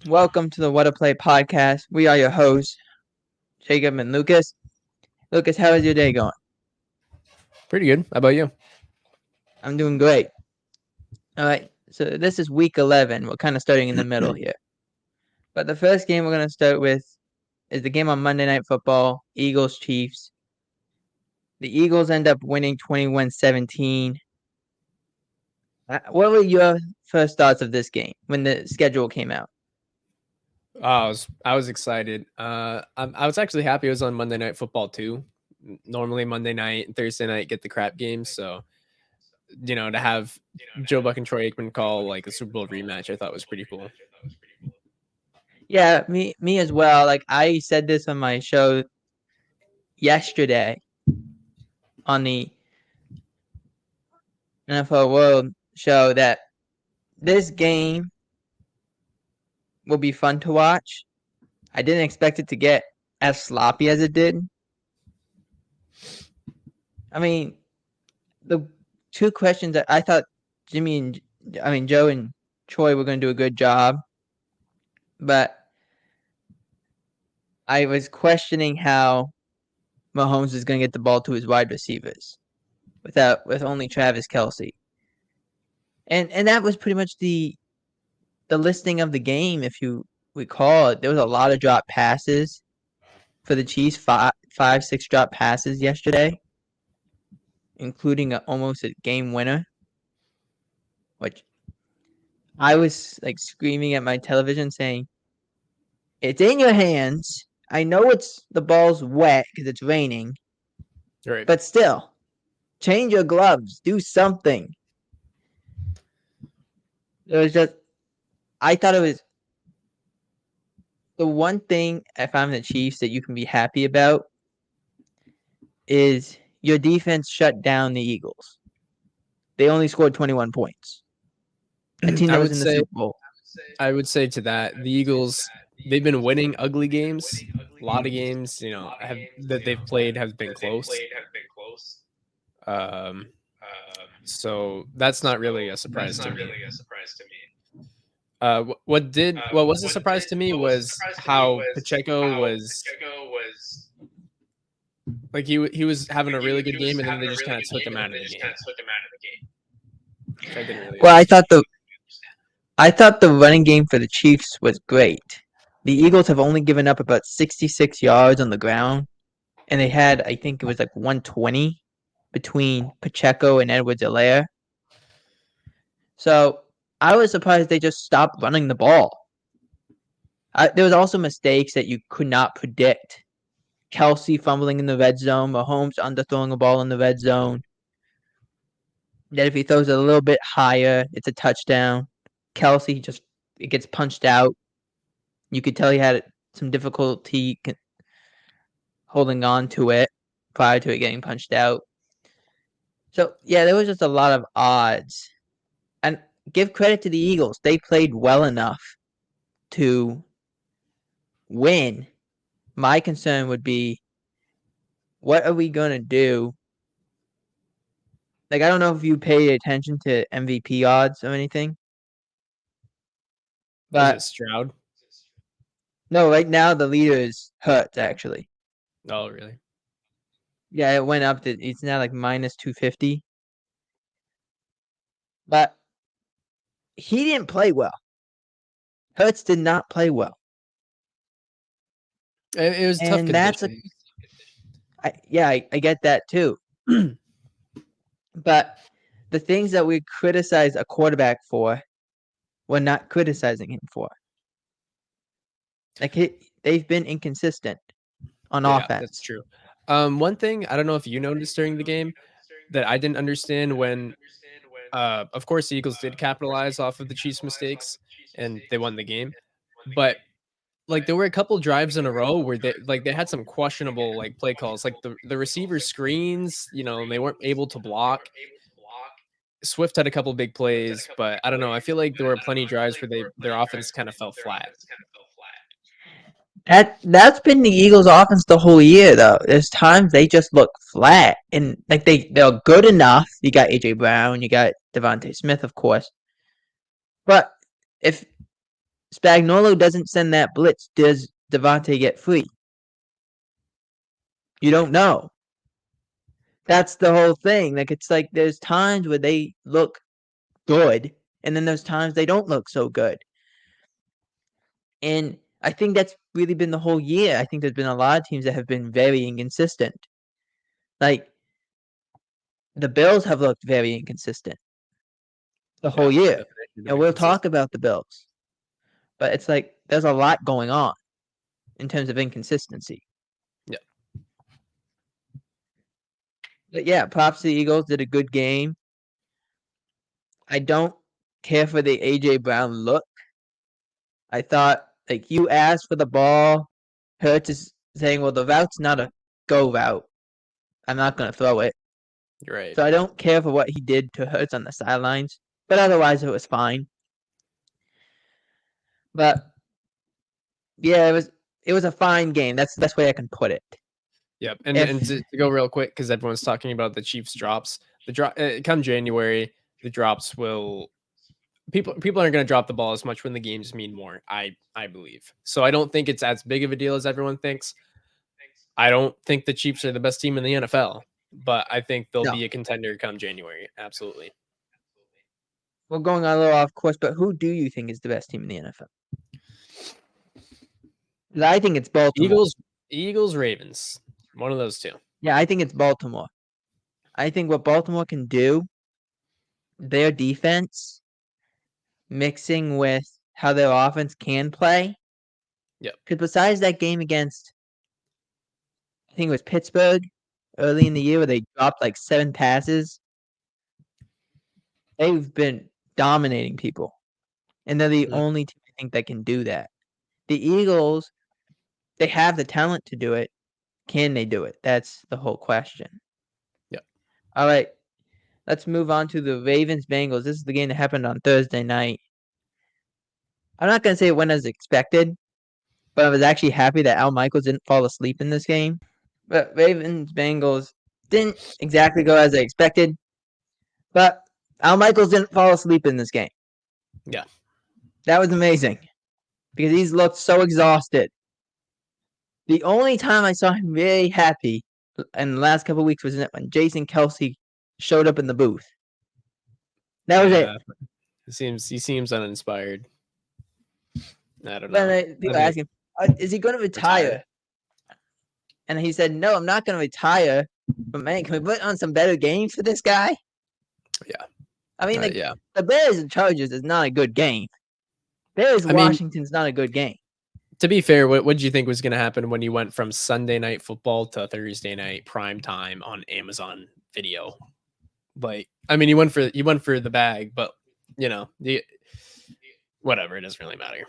Welcome to the What a Play podcast. We are your hosts, Jacob and Lucas. Lucas, how is your day going? Pretty good. How about you? I'm doing great. All right, so this is week 11. We're kind of starting in the middle here. But the first game we're going to start with is the game on Monday Night Football, Eagles-Chiefs. The Eagles end up winning 21-17. What were your first thoughts of this game when the schedule came out? I was excited. I was actually happy it was on Monday Night Football too. Normally Monday night and Thursday night get the crap games, so to have Joe Buck and Troy Aikman call like a Super Bowl rematch, I thought was pretty cool. Yeah, me as well. Like I said this on my show yesterday on the NFL World show that this game will be fun to watch. I didn't expect it to get as sloppy as it did. I mean, the two questions that I thought Joe and Troy were going to do a good job, but I was questioning how Mahomes is going to get the ball to his wide receivers with only Travis Kelce. And that was pretty much the listing of the game, if you recall. There was a lot of drop passes for the Chiefs, five, six drop passes yesterday, including almost a game winner, which I was like screaming at my television saying, "It's in your hands. I know the ball's wet because it's raining, Right. but still, change your gloves, do something." It was just, I thought it was the one thing, if I'm the Chiefs, that you can be happy about is your defense shut down the Eagles. They only scored 21 points. A team that was in the Super Bowl. I would say to that, the Eagles, they've been winning ugly games. A lot of games, have that they've played have been close. Um, so that's not really a surprise to me. What was a surprise to me was how Pacheco was like he was having a really good game, and then they just kind of took him out of the game, which I didn't really Well, understand. I thought the running game for the Chiefs was great. The Eagles have only given up about 66 yards on the ground, and they had, I think it was like 120 between Pacheco and Edwards-Helaire. So I was surprised they just stopped running the ball. There was also mistakes that you could not predict. Kelce fumbling in the red zone, Mahomes underthrowing a ball in the red zone. That if he throws it a little bit higher, it's a touchdown. Kelce it gets punched out. You could tell he had some difficulty holding on to it prior to it getting punched out. So yeah, there was just a lot of odds. And give credit to the Eagles; they played well enough to win. My concern would be, what are we gonna do? Like, I don't know if you pay attention to MVP odds or anything, Is it but Stroud? no, right now the leader is Hurts, actually. Oh, really? Yeah, it went up to, it's now like minus 250. But he didn't play well. Hurts did not play well. It was tough And conditions. I get that too. But the things that we criticize a quarterback for, we're not criticizing him for. Like, they've been inconsistent on Yeah, that's offense. true. One thing I don't know if you noticed during the game that I didn't understand when, of course, the Eagles did capitalize off of the Chiefs' mistakes and they won the game, but like there were a couple drives in a row where they had some questionable like play calls, like the receiver screens, and they weren't able to block. Swift had a couple big plays, but I don't know. I feel like there were plenty of drives where their offense kind of fell flat. That's been the Eagles' offense the whole year, though. There's times they just look flat, and like they're good enough. You got AJ Brown, you got Devontae Smith, of course, but if Spagnuolo doesn't send that blitz. Does Devontae get free? You don't know. That's the whole thing. Like, it's like there's times where they look good, and then there's times they don't look so good. And I think that's really been the whole year. I think there's been a lot of teams that have been very inconsistent. Like, the Bills have looked very inconsistent the whole Yeah, by year. definition, they've And been we'll talk consistent. about the Bills. But it's like there's a lot going on in terms of inconsistency. Yeah. But yeah, props to the Eagles. Did a good game. I don't care for the A.J. Brown look. I thought, like, you asked for the ball. Hurts is saying, well, the route's not a go route. I'm not going to throw it. You're right. So I don't care for what he did to Hurts on the sidelines. But otherwise, it was fine. But yeah, it was a fine game. That's the best way I can put it. Yep. And If- and to go real quick, because everyone's talking about the Chiefs drops. The drop come January, the drops will people aren't going to drop the ball as much when the games mean more. I believe. So I don't think it's as big of a deal as everyone thinks. I don't think the Chiefs are the best team in the NFL, but I think they'll No. be a contender come January. Absolutely. We're going a little off course, but who do you think is the best team in the NFL? 'Cause I think it's Baltimore. Eagles, Ravens. One of those two. Yeah, I think it's Baltimore. I think what Baltimore can do, their defense, mixing with how their offense can play. Yep. Because besides that game against, I think it was Pittsburgh early in the year where they dropped like 7 passes, they've been dominating people. And they're the Mhm. only team I think that can do that. The Eagles, they have the talent to do it. Can they do it? That's the whole question. Yep. All right. Let's move on to the Ravens Bengals. This is the game that happened on Thursday night. I'm not going to say it went as expected, but I was actually happy that Al Michaels didn't fall asleep in this game. But Ravens Bengals didn't exactly go as I expected, but Al Michaels didn't fall asleep in this game. Yeah. That was amazing because he's looked so exhausted. The only time I saw him really happy in the last couple of weeks was when Jason Kelce showed up in the booth. That was it. He seems uninspired. I don't But know. people ask him, is he going to retire? And he said, no, I'm not going to retire. But man, can we put on some better games for this guy? Yeah. I mean, Yeah. the Bears and Chargers is not a good game. Bears Washington's not a good game. To be fair, what did you think was going to happen when you went from Sunday night football to Thursday night prime time on Amazon Video? Like, I mean, you went for the bag, but you know, whatever, it doesn't really matter.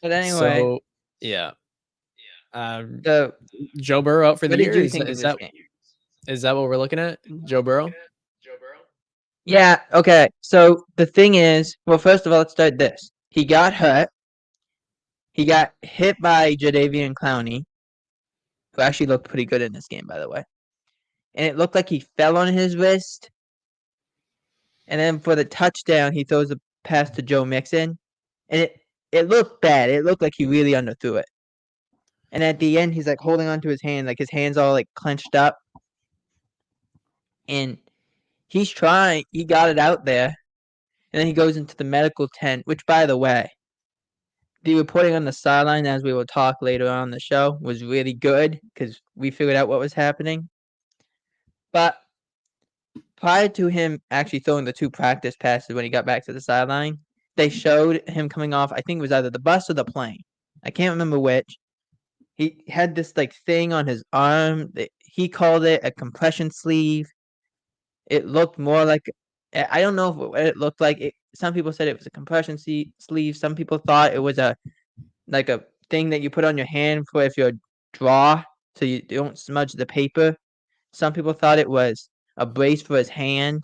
But anyway, so yeah. Joe Burrow out for the year. Is that what we're looking at? Joe Burrow? Yeah, okay. So the thing is, well, first of all, let's start this. He got hurt. He got hit by Jadeveon Clowney, who actually looked pretty good in this game, by the way. And it looked like he fell on his wrist. And then for the touchdown, he throws a pass to Joe Mixon. And it looked bad. It looked like he really underthrew it. And at the end, he's like holding onto his hand, like his hand's all like clenched up. And he's trying. He got it out there. And then he goes into the medical tent, which, by the way, the reporting on the sideline, as we will talk later on the show, was really good because we figured out what was happening. But prior to him actually throwing the 2 practice passes when he got back to the sideline, they showed him coming off, I think it was either the bus or the plane. I can't remember which. He had this like thing on his arm. He called it a compression sleeve. It looked more like, I don't know what it looked like. Some people said it was a compression sleeve. Some people thought it was a thing that you put on your hand for if you draw so you don't smudge the paper. Some people thought it was a brace for his hand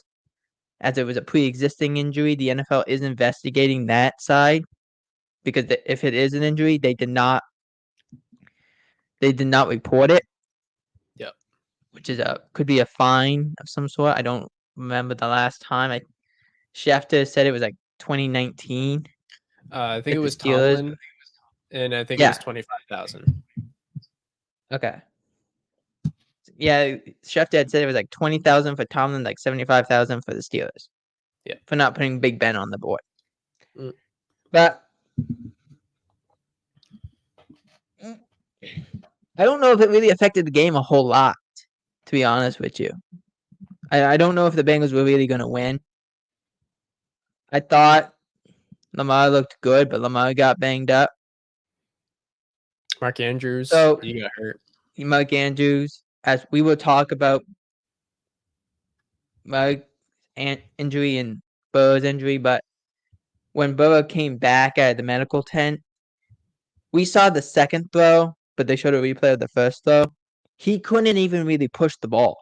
as it was a pre-existing injury. The NFL is investigating that side because if it is an injury, they did not report it. Yep. Which is could be a fine of some sort. I don't remember the last time. Schefter said it was like 2019. I think it with was the Steelers? Tomlin, and I think it Yeah. was 25,000. Okay. Yeah, Chef Dad said it was like 20,000 for Tomlin, like 75,000 for the Steelers. Yeah. For not putting Big Ben on the board. Mm. But I don't know if it really affected the game a whole lot, to be honest with you. I don't know if the Bengals were really going to win. I thought Lamar looked good, but Lamar got banged up. Mark Andrews, So he got hurt. Mark Andrews, as we will talk about Mark's injury and Burrow's injury, but when Burrow came back out of the medical tent, we saw the second throw, but they showed a replay of the first throw. He couldn't even really push the ball.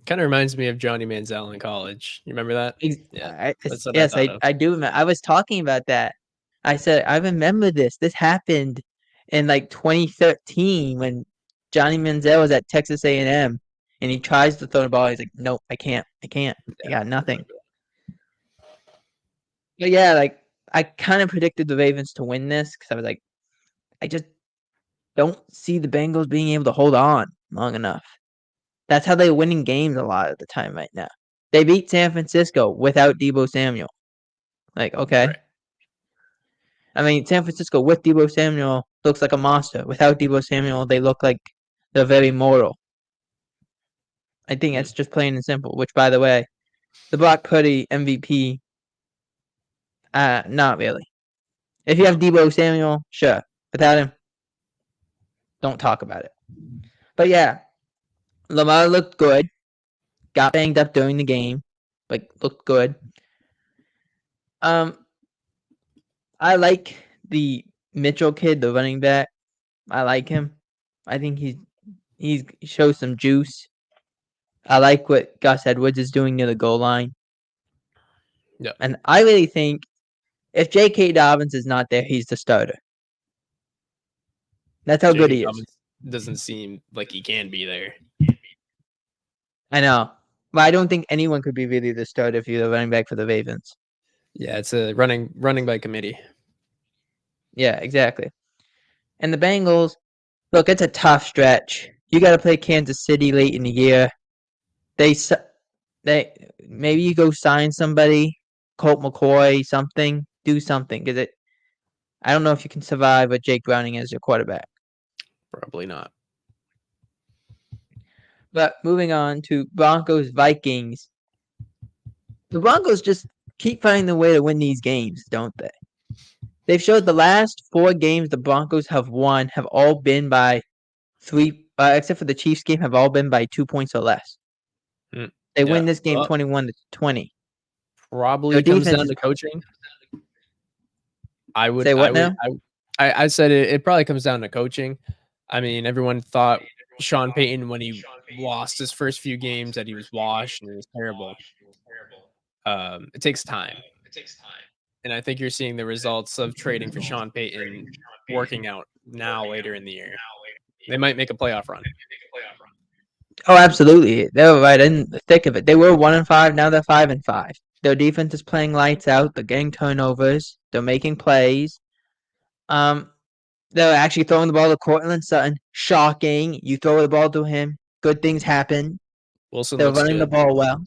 Kind of reminds me of Johnny Manziel in college. You remember that? Yeah, that's what Yes, I thought of. I do remember. I was talking about that. I said, I remember this. This happened in like 2013 when Johnny Manziel was at Texas A&M and he tries to throw the ball. He's like, nope, I can't. I got nothing. But yeah, like I kind of predicted the Ravens to win this because I was like, I just don't see the Bengals being able to hold on long enough. That's how they're winning games a lot of the time right now. They beat San Francisco without Deebo Samuel. Like, okay. Right. I mean, San Francisco with Deebo Samuel looks like a monster. Without Deebo Samuel, they look like they're very mortal. I think that's just plain and simple. Which, by the way, the Brock Purdy MVP, not really. If you have Deebo Samuel, sure. Without him, don't talk about it. But yeah, Lamar looked good. Got banged up during the game, but looked good. I like the Mitchell kid, the running back. I like him. I think he shows some juice. I like what Gus Edwards is doing near the goal line. Yeah. And I really think if J.K. Dobbins is not there, he's the starter. That's how good he is. Doesn't seem like he can be there. I know. But I don't think anyone could be really the starter if you're the running back for the Ravens. Yeah, it's a running by committee. Yeah, exactly. And the Bengals, look, it's a tough stretch. You got to play Kansas City late in the year. They maybe you go sign somebody, Colt McCoy, something, do something, because I don't know if you can survive with Jake Browning as your quarterback. Probably not. But moving on to Broncos Vikings. The Broncos just keep finding a way to win these games, don't they? They've showed the last 4 games the Broncos have won have all been by 3, except for the Chiefs game, have all been by 2 points or less. They win this game 21-20. Probably comes down to coaching. I would say what now? I said it probably comes down to coaching. I mean, everyone thought Sean Payton when he lost his first few games that he was washed and it was terrible. It takes time. And I think you're seeing the results of trading for Sean Payton working out now later in the year. They might make a playoff run. Oh, absolutely. They were right in the thick of it. They were 1-5, now they're 5-5. Their defense is playing lights out. They're getting turnovers. They're making plays. They're actually throwing the ball to Courtland Sutton. Shocking. You throw the ball to him, good things happen. Wilson They're looks running good. the ball well.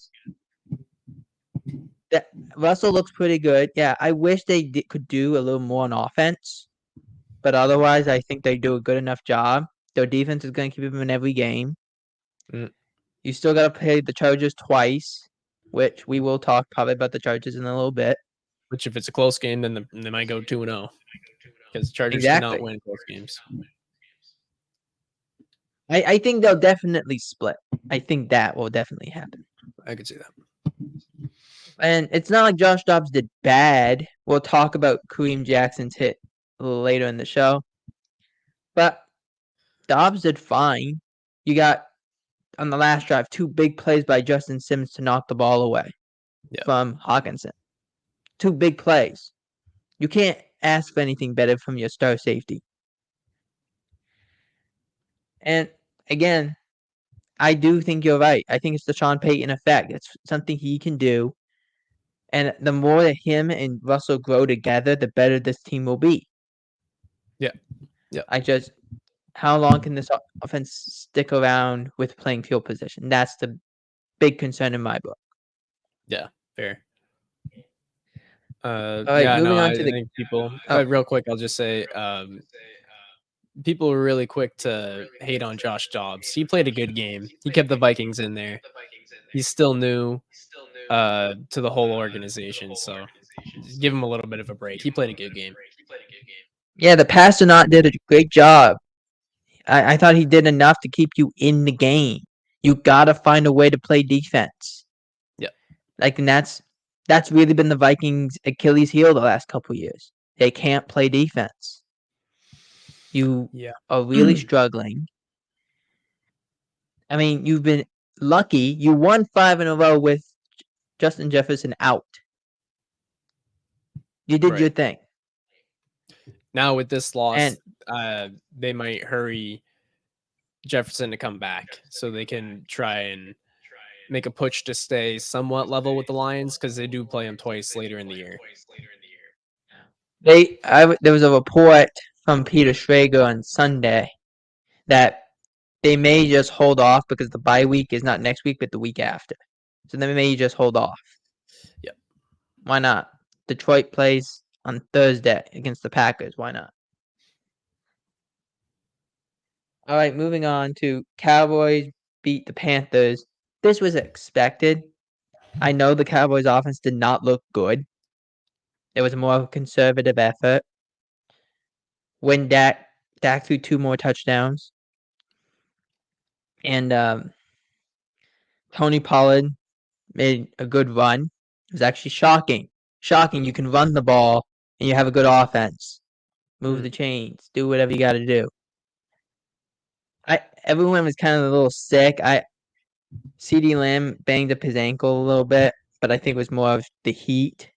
Russell looks pretty good. Yeah, I wish they could do a little more on offense. But otherwise, I think they do a good enough job. Their defense is going to keep them in every game. You still got to play the Chargers twice, which we will talk probably about the Chargers in a little bit. Which, if it's a close game, then they might go 2-0 because Chargers cannot win close games. I think they'll definitely split. I think that will definitely happen. I could see that. And it's not like Josh Dobbs did bad. We'll talk about Kareem Jackson's hit a little later in the show. But Dobbs did fine. You got, on the last drive, 2 big plays by Justin Simmons to knock the ball away from Hawkinson. 2 big plays. You can't ask for anything better from your star safety. And again, I do think you're right. I think it's the Sean Payton effect. It's something he can do. And the more that him and Russell grow together, the better this team will be. Yeah. Yeah. How long can this offense stick around with playing field position? That's the big concern in my book. Yeah. Fair. All right, Yeah, no, moving on I to the. think people, Oh, real quick, I'll just say, people were really quick to hate on Josh Dobbs. He played a good game. He kept the Vikings in there. He's still new to the whole organization, so just give him a little bit of a break. He played a good game. yeah, the Pastronaut did a great job. I thought he did enough to keep you in the game. You gotta find a way to play defense. Yeah. Like, and that's really been the Vikings' Achilles heel the last couple years. They can't play defense. You Yeah. are really struggling. I mean, you've been lucky. You won 5 in a row with Justin Jefferson out. You did your Right. thing. Now with this loss, And they might hurry Jefferson to come back so they can try and make a push to stay somewhat level with the Lions because they do play them twice later in the year. there was a report from Peter Schrager on Sunday that they may just hold off because the bye week is not next week but the week after. So they may just hold off. Yep. Why not? Detroit plays on Thursday against the Packers. Why not? All right, moving on to Cowboys beat the Panthers. This was expected. I know the Cowboys offense did not look good. It was more of a conservative effort. When Dak threw 2 more touchdowns. And Tony Pollard made a good run. It was actually shocking. Shocking you can run the ball and you have a good offense. Move the chains. Do whatever you gotta do. Everyone was kind of a little sick. CeeDee Lamb banged up his ankle a little bit, but I think it was more of the heat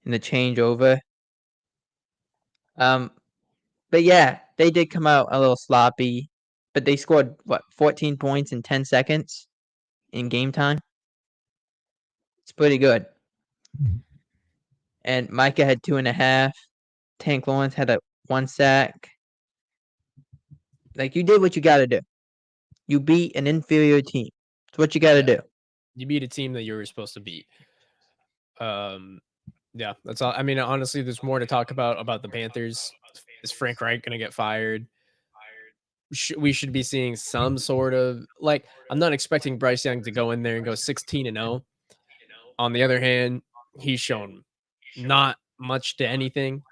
and the changeover. But yeah, they did come out a little sloppy, but they scored 14 points in 10 seconds in game time. It's pretty good. And Micah had 2.5. Tank Lawrence had 1 sack. Like, you did what you got to do. You beat an inferior team. It's what you got to do. You beat a team that you were supposed to beat. Yeah, that's all. I mean, honestly, there's more to talk about the Panthers. Is Frank Reich going to get fired? We should be seeing some sort of like. I'm not expecting Bryce Young to go in there and go 16-0. On the other hand, he's shown not much to anything.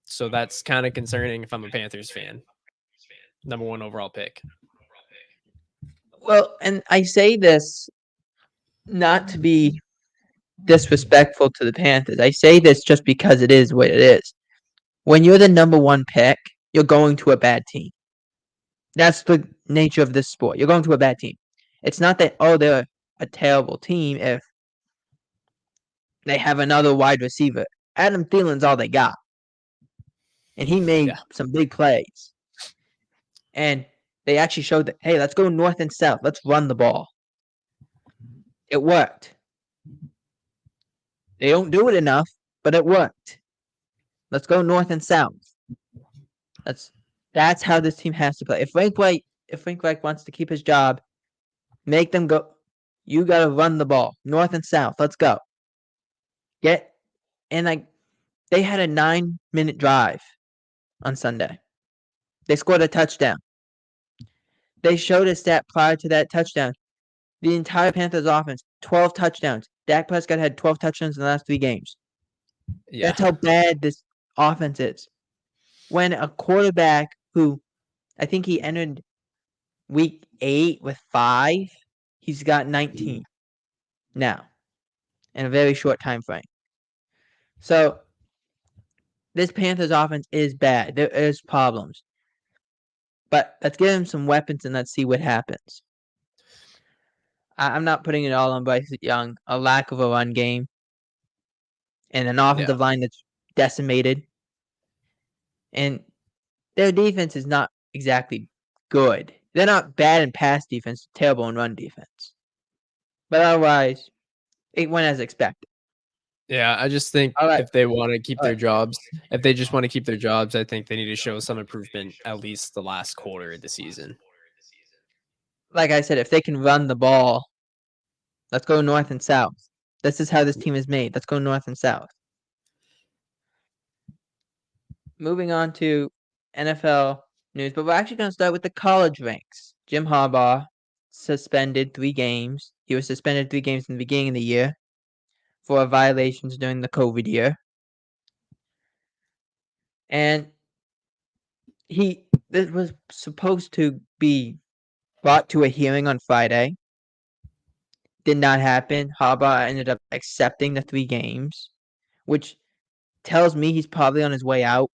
So that's kind of concerning if I'm a Panthers fan. Number 1 overall pick. Well, and I say this not to be disrespectful to the Panthers. I say this just because it is what it is. When you're the number 1 pick, you're going to a bad team. That's the nature of this sport. You're going to a bad team. It's not that, they're a terrible team if they have another wide receiver. Adam Thielen's all they got. And he made some big plays. And they actually showed that, hey, let's go north and south. Let's run the ball. It worked. They don't do it enough, but it worked. Let's go north and south. That's how this team has to play. If Frank Reich wants to keep his job, make them go. You gotta run the ball north and south. Let's go. They had a 9-minute drive on Sunday. They scored a touchdown. They showed us that prior to that touchdown, the entire Panthers offense, 12 touchdowns. Dak Prescott had 12 touchdowns in the last 3 games. Yeah. That's how bad this offense is. When a quarterback who I think he entered week 8 with 5, he's got 19 now in a very short time frame. So this Panthers offense is bad. There is problems. But let's give him some weapons and let's see what happens. I'm not putting it all on Bryce Young. A lack of a run game and an offensive line that's decimated. And their defense is not exactly good. They're not bad in pass defense, terrible in run defense. But otherwise, it went as expected. Yeah, I just think All right. if they want to keep All their right. jobs, if they just want to keep their jobs, I think they need to show some improvement at least the last quarter of the season. Like I said, if they can run the ball, let's go north and south. This is how this team is made. Let's go north and south. Moving on to NFL news, but we're actually going to start with the college ranks. Jim Harbaugh suspended 3 games. He was suspended 3 games in the beginning of the year for violations during the COVID year. And this was supposed to be brought to a hearing on Friday. Did not happen. Harbaugh ended up accepting the 3 games, which tells me he's probably on his way out.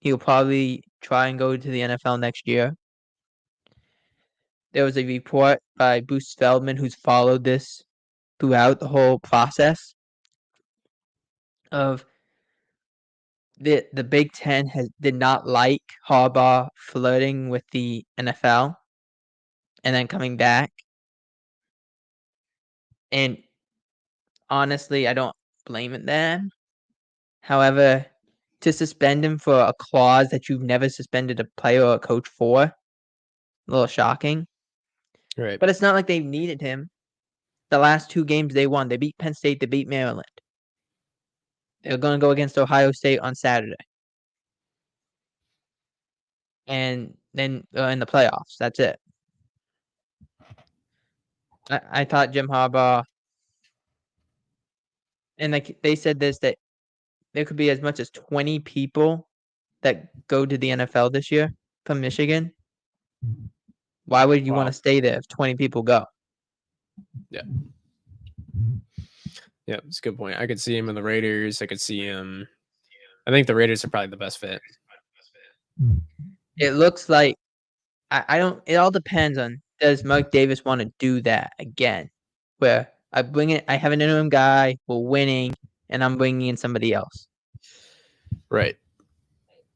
He'll probably try and go to the NFL next year. There was a report by Bruce Feldman, who's followed this throughout the whole process of the Big Ten did not like Harbaugh flirting with the NFL and then coming back. And honestly, I don't blame it then. However, to suspend him for a clause that you've never suspended a player or a coach for, a little shocking. Right. But it's not like they needed him. The last 2 games they won, they beat Penn State, they beat Maryland. They're going to go against Ohio State on Saturday. And then in the playoffs, that's it. I thought Jim Harbaugh, and like they said this, that there could be as much as 20 people that go to the NFL this year from Michigan. Why would you want Wow. to stay there if 20 people go? Yeah. Yeah, it's a good point. I could see him in the Raiders. I could see him. I think the Raiders are probably the best fit. It looks like I don't. It all depends on, does Mark Davis want to do that again, where I have an interim guy, we're winning, and I'm bringing in somebody else. Right.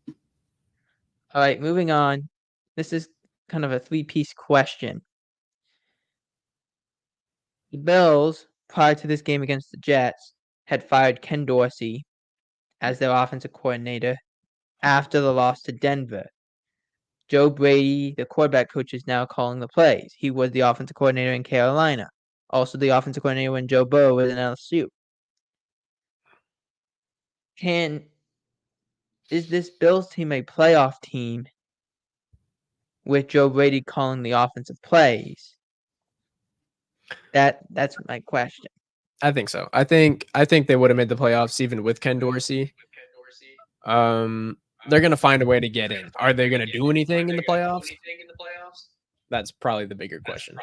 All right, moving on. This is kind of a 3-piece question. The Bills, prior to this game against the Jets, had fired Ken Dorsey as their offensive coordinator after the loss to Denver. Joe Brady, the quarterback coach, is now calling the plays. He was the offensive coordinator in Carolina, also the offensive coordinator when Joe Burrow was in LSU. Is this Bills team a playoff team with Joe Brady calling the offensive plays? That's my question. I think so. I think they would have made the playoffs even with Ken Dorsey. They're gonna find a way to get in. Are they gonna do anything in the playoffs? That's probably the bigger question.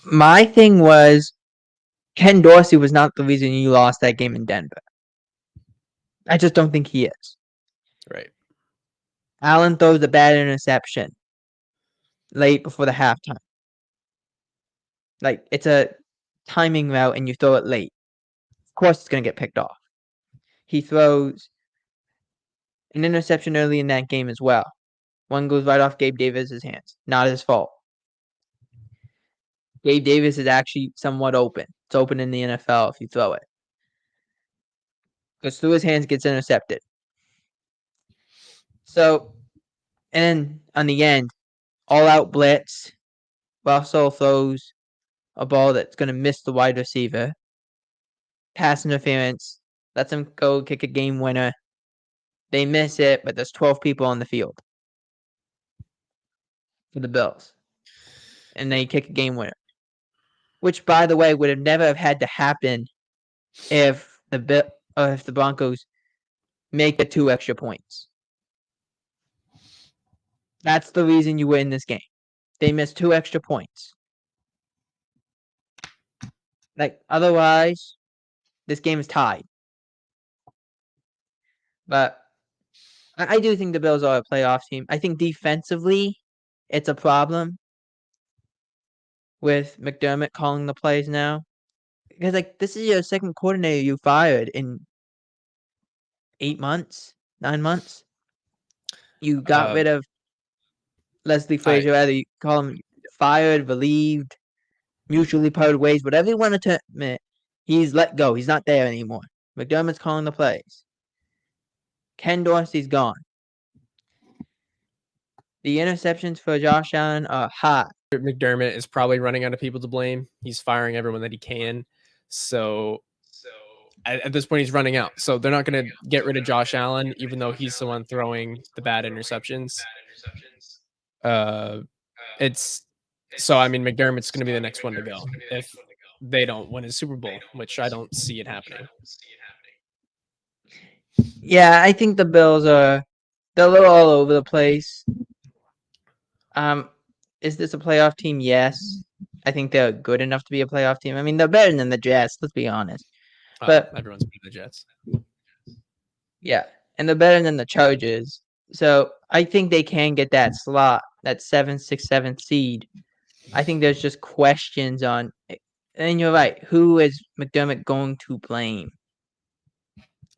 My thing was, Ken Dorsey was not the reason you lost that game in Denver. I just don't think he is. Right. Allen throws a bad interception late before the halftime. Like, it's a timing route and you throw it late. Of course it's going to get picked off. He throws an interception early in that game as well. One goes right off Gabe Davis' hands. Not his fault. Gabe Davis is actually somewhat open. It's open in the NFL if you throw it. Goes through his hands, gets intercepted. So, and on the end, all-out blitz. Russell throws a ball that's going to miss the wide receiver. Pass interference. Lets him go kick a game winner. They miss it, but there's 12 people on the field for the Bills. And they kick a game winner. Which, by the way, would have never have had to happen if the Broncos make the 2 extra points. That's the reason you win this game. They missed 2 extra points. Like, otherwise, this game is tied. But I do think the Bills are a playoff team. I think defensively, it's a problem with McDermott calling the plays now. Because, like, this is your second coordinator you fired in 8 months, 9 months. You got rid of Leslie Frazier, either you call him fired, relieved. mutually parted ways, whatever you want to admit. He's let go. He's not there anymore. McDermott's calling the plays. Ken Dorsey's gone. The interceptions for Josh Allen are high. McDermott is probably running out of people to blame. He's firing everyone that he can. So at this point, he's running out. So they're not going to get rid of Josh Allen, even though he's the one throwing the bad interceptions. It's so, I mean, McDermott's going to be the next one to go if they don't win a Super Bowl, which I don't see it happening. Yeah, I think the Bills they're a little all over the place. Is this a playoff team? Yes. I think they're good enough to be a playoff team. I mean, they're better than the Jets, let's be honest. But everyone's better than the Jets. Yeah, and they're better than the Chargers. So I think they can get that slot, that 7, 6, 7 seed. I think there's just questions on, and you're right. Who is McDermott going to blame?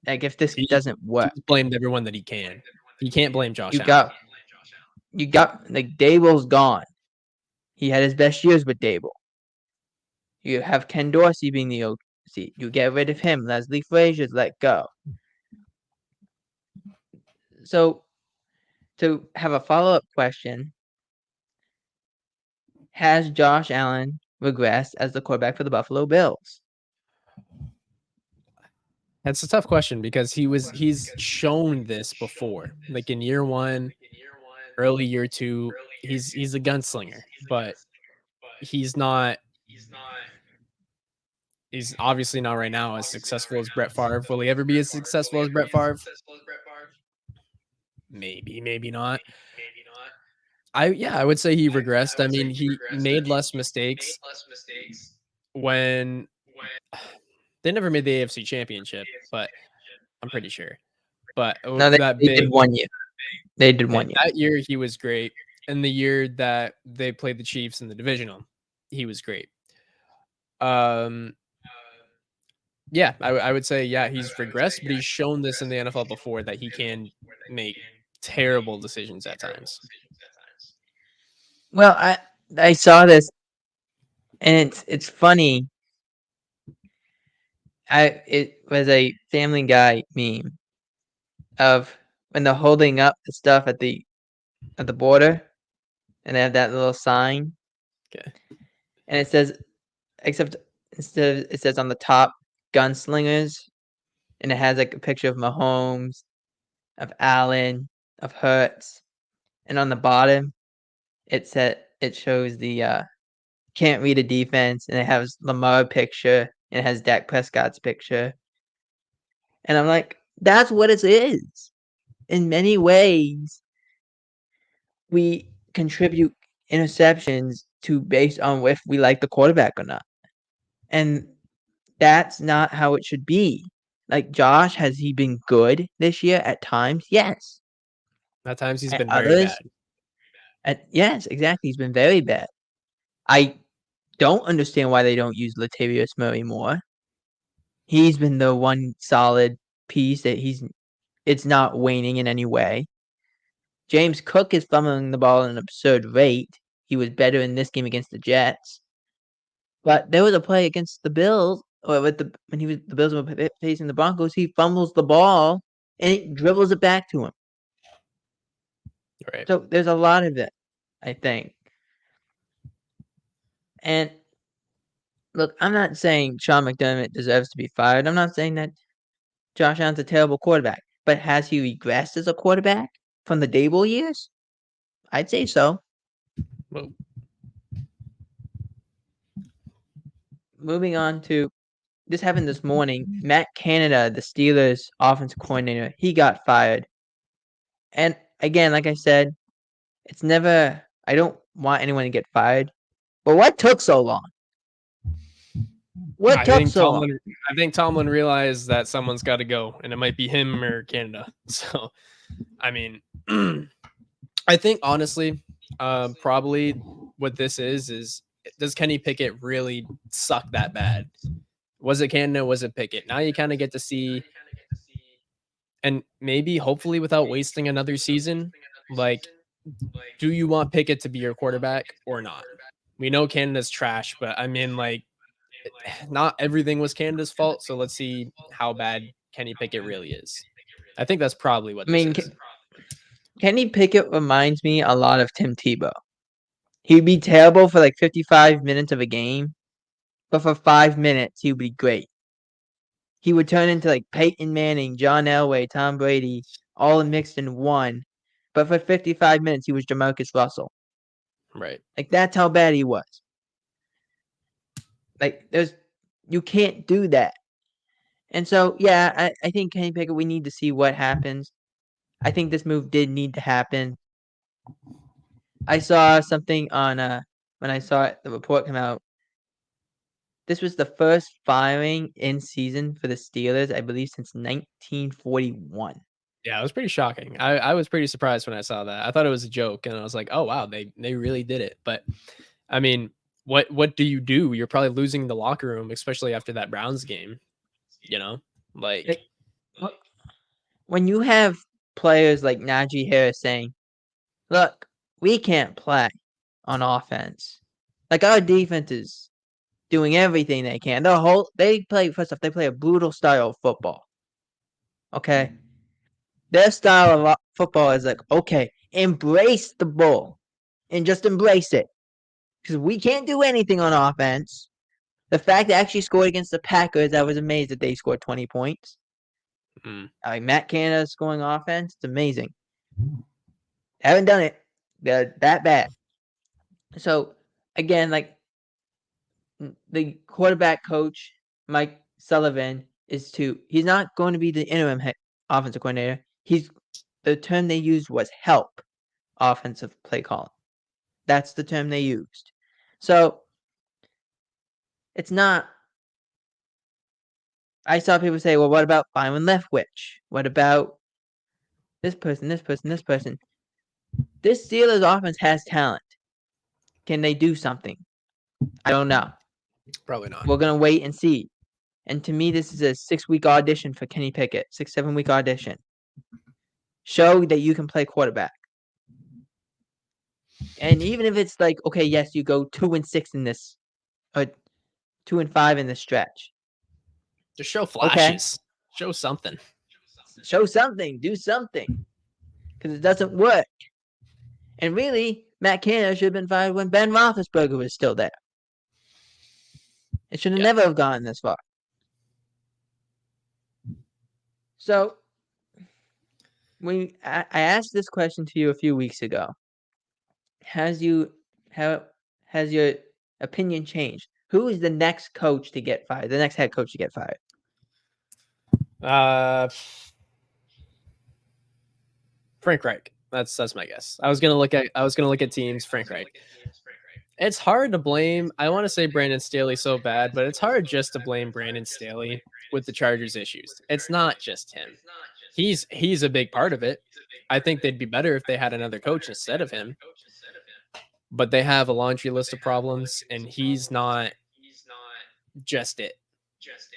Like if this doesn't work, he's blamed everyone that he can. He can't blame Josh you Allen. got like Dable's gone. He had his best years with Dable. You have Ken Dorsey being the OC. You get rid of him. Leslie Frazier's let go. So to have a follow-up question, has Josh Allen regressed as the quarterback for the Buffalo Bills? That's a tough question because he's shown this before. Like in year 1, early year 2, he's a gunslinger, but he's obviously not right now as successful as Brett Favre. Will he ever be as successful as Brett Favre? Maybe not. I would say he regressed. I mean, he made less mistakes when they never made the AFC Championship, but I'm pretty sure. But No, they did 1 year. They did 1 year. That year he was great. And the year that they played the Chiefs in the divisional, he was great. Yeah, I would say, yeah, he's regressed, but he's shown this in the NFL before that he can make terrible decisions at times. Well, I saw this, and it's funny. It was a Family Guy meme of when they're holding up the stuff at the border, and they have that little sign. Okay. And it says, it says on the top, gunslingers, and it has like a picture of Mahomes, of Allen, of Hurts, and on the bottom, it shows the can't read a defense, and it has Lamar picture, and it has Dak Prescott's picture. And I'm like, that's what it is. In many ways, we contribute interceptions to based on if we like the quarterback or not. And that's not how it should be. Like Josh, has he been good this year at times? Yes. At times he's At been very bad. Yes, exactly. He's been very bad. I don't understand why they don't use Latavius Murray more. He's been the one solid piece that it's not waning in any way. James Cook is fumbling the ball at an absurd rate. He was better in this game against the Jets. But there was a play against the Bills, or when the Bills were facing the Broncos, he fumbles the ball and it dribbles it back to him. Right. So there's a lot of it, I think. And look, I'm not saying Sean McDermott deserves to be fired. I'm not saying that Josh Allen's a terrible quarterback. But has he regressed as a quarterback from the Dable years? I'd say so. Well, moving on to this happened this morning. Matt Canada, the Steelers offensive coordinator, he got fired. And again, like I said, it's never, I don't want anyone to get fired. But what took so long? I think Tomlin realized that someone's got to go, and it might be him or Canada. So, I mean, I think honestly, probably what this is does Kenny Pickett really suck that bad? Was it Canada? Was it Pickett? Now you kind of get to see, and maybe hopefully without wasting another season, like, do you want Pickett to be your quarterback or not? We know Canada's trash, but I mean, like, not everything was Canada's fault. So let's see how bad Kenny Pickett really is. I think that's probably what I this mean, is. Kenny Pickett reminds me a lot of Tim Tebow. He'd be terrible for like 55 minutes of a game, but for 5 minutes, he would be great. He would turn into like Peyton Manning, John Elway, Tom Brady, all mixed in one. But for 55 minutes, he was Jamarcus Russell. Right. Like, that's how bad he was. Like, you can't do that. And so, yeah, I think Kenny Pickett, we need to see what happens. I think this move did need to happen. I saw something on when I saw the report come out. This was the first firing in season for the Steelers, I believe, since 1941. Yeah, it was pretty shocking. I was pretty surprised when I saw that. I thought it was a joke, and I was like, oh wow, they really did it. But I mean, what do? You're probably losing the locker room, especially after that Browns game. You know, like When you have players like Najee Harris saying, "Look, we can't play on offense. Like, our defense is doing everything they can. They play first off, they play a brutal style of football. Okay, their style of football is like, okay, embrace the bull and just embrace it because we can't do anything on offense. The fact they actually scored against the Packers, I was amazed that they scored 20 points. I mean, Matt Canada scoring offense, it's amazing. Haven't done it. They're that bad. So again, like the quarterback coach, Mike Sullivan, he's not going to be the interim offensive coordinator. The term they used was help offensive play calling. That's the term they used. So it's not. I saw people say, well, what about Byron Leftwich? What about this person, this person, this person? This Steelers offense has talent. Can they do something? I don't know. probably not. We're going to wait and see. And to me, this is a 6-week audition for Kenny Pickett. 6-7-week audition. Show that you can play quarterback. And even if it's like, okay, yes, you go 2-6 in this, or 2-5 in this stretch. Just show flashes. Okay. Show something. Show something. Do something. Because it doesn't work. And really, Matt Canada should have been fired when Ben Roethlisberger was still there. It should have never have gone this far. So, I asked this question to you a few weeks ago. Has your opinion changed? Who is the next coach to get fired? The next head coach to get fired? Frank Reich. That's my guess. I was gonna look at teams. Frank Reich. It's hard to blame. I want to say Brandon Staley so bad, but it's hard just to blame Brandon Staley with the Chargers issues. It's not just him. He's a big part of it. I think they'd be better if they had another coach instead of him. But they have a laundry list of problems, and he's not just it.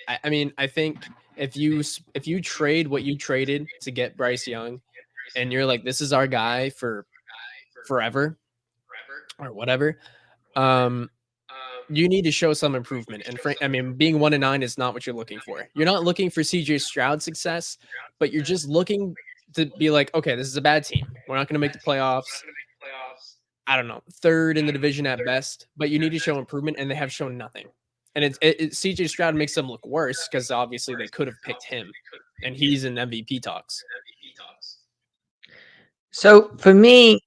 I mean, I think if you trade what you traded to get Bryce Young, and you're like, this is our guy for forever or whatever, you need to show some improvement. And I mean, being 1-9 is not what you're looking for. You're not looking for CJ Stroud success, but you're just looking to be like, okay, this is a bad team. We're not going to make the playoffs. I don't know, third in the division at best, but you need to show improvement, and they have shown nothing. And CJ Stroud makes them look worse because obviously they could have picked him, and he's in MVP talks. So for me,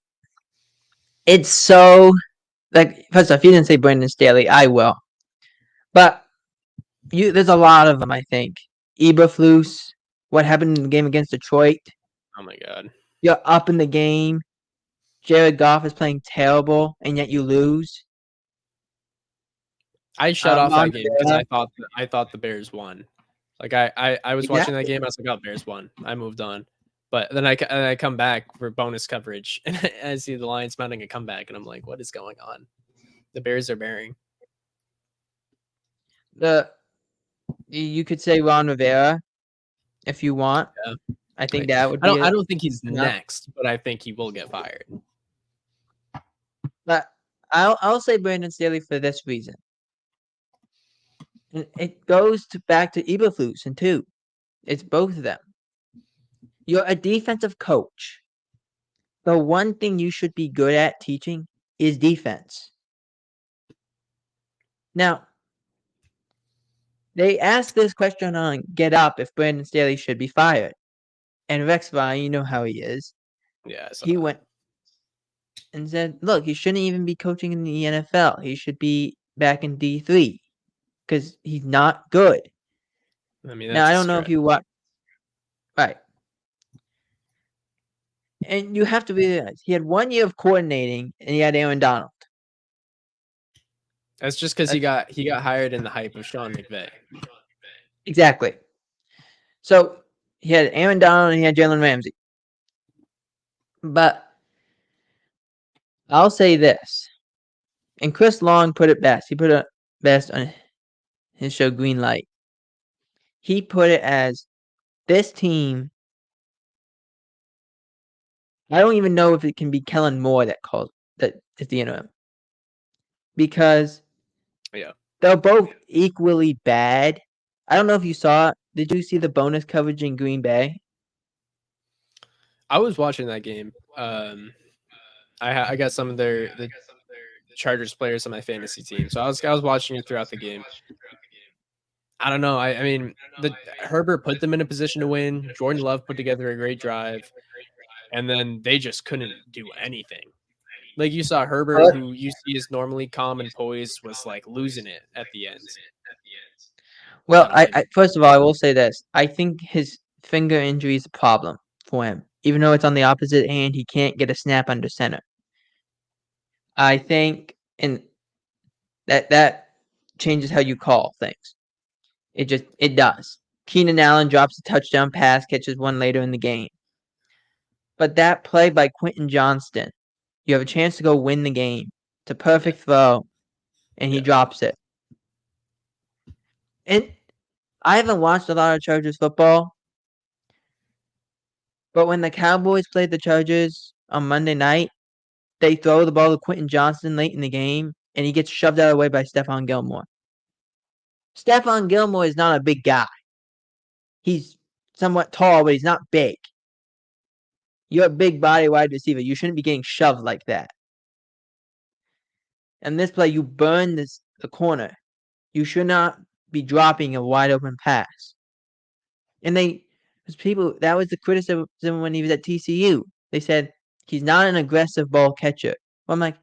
it's so like, first off, you didn't say Brandon Staley. I will, but there's a lot of them. I think Eberflus. What happened in the game against Detroit? Oh my God! You're up in the game. Jared Goff is playing terrible, and yet you lose. I shut off that game because I thought the Bears won. Like I was watching that game. I was like, oh, Bears won. I moved on. But then I come back for bonus coverage, and I see the Lions mounting a comeback, and I'm like, what is going on? The Bears are bearing. You could say Ron Rivera if you want. Yeah. I think that would be. I don't think he's next, but I think he will get fired. But I'll say Brandon Staley for this reason. And it goes back to Eberflus and too. It's both of them. You're a defensive coach. The one thing you should be good at teaching is defense. Now, they asked this question on Get Up if Brandon Staley should be fired. And Rex Ryan, you know how he is. Yeah, I saw He that. went and said, look, he shouldn't even be coaching in the NFL. He should be back in D3 because he's not good. I mean, Now, that's I a don't know if stretch. you watch. Right. And you have to realize he had 1 year of coordinating and he had Aaron Donald. That's just because he got hired in the hype of Sean McVay. Exactly. So he had Aaron Donald and he had Jalen Ramsey. But I'll say this. And Chris Long put it best. He put it best on his show Green Light. He put it as this team. I don't even know if it can be Kellen Moore that is the interim. Because they're both equally bad. I don't know if you saw it. Did you see the bonus coverage in Green Bay? I was watching that game. I got some of the Chargers players on my fantasy team, so I was watching it throughout the game. I don't know. I mean, Herbert put them in a position to win. Jordan Love put together a great drive, and then they just couldn't do anything. Like you saw Herbert, who you see is normally calm and poised, was like losing it at the end. Well, I first of all, I will say this. I think his finger injury is a problem for him. Even though it's on the opposite hand, he can't get a snap under center. I think that changes how you call things. It does. Keenan Allen drops a touchdown pass, catches one later in the game. But that play by Quentin Johnston, you have a chance to go win the game. It's a perfect throw, and he drops it. And I haven't watched a lot of Chargers football, but when the Cowboys played the Chargers on Monday night, they throw the ball to Quentin Johnston late in the game, and he gets shoved out of the way by Stephon Gilmore. Stephon Gilmore is not a big guy. He's somewhat tall, but he's not big. You're a big body wide receiver. You shouldn't be getting shoved like that. And this play, you burn the corner. You should not be dropping a wide open pass. And that was the criticism when he was at TCU. They said he's not an aggressive ball catcher. Well, I'm like,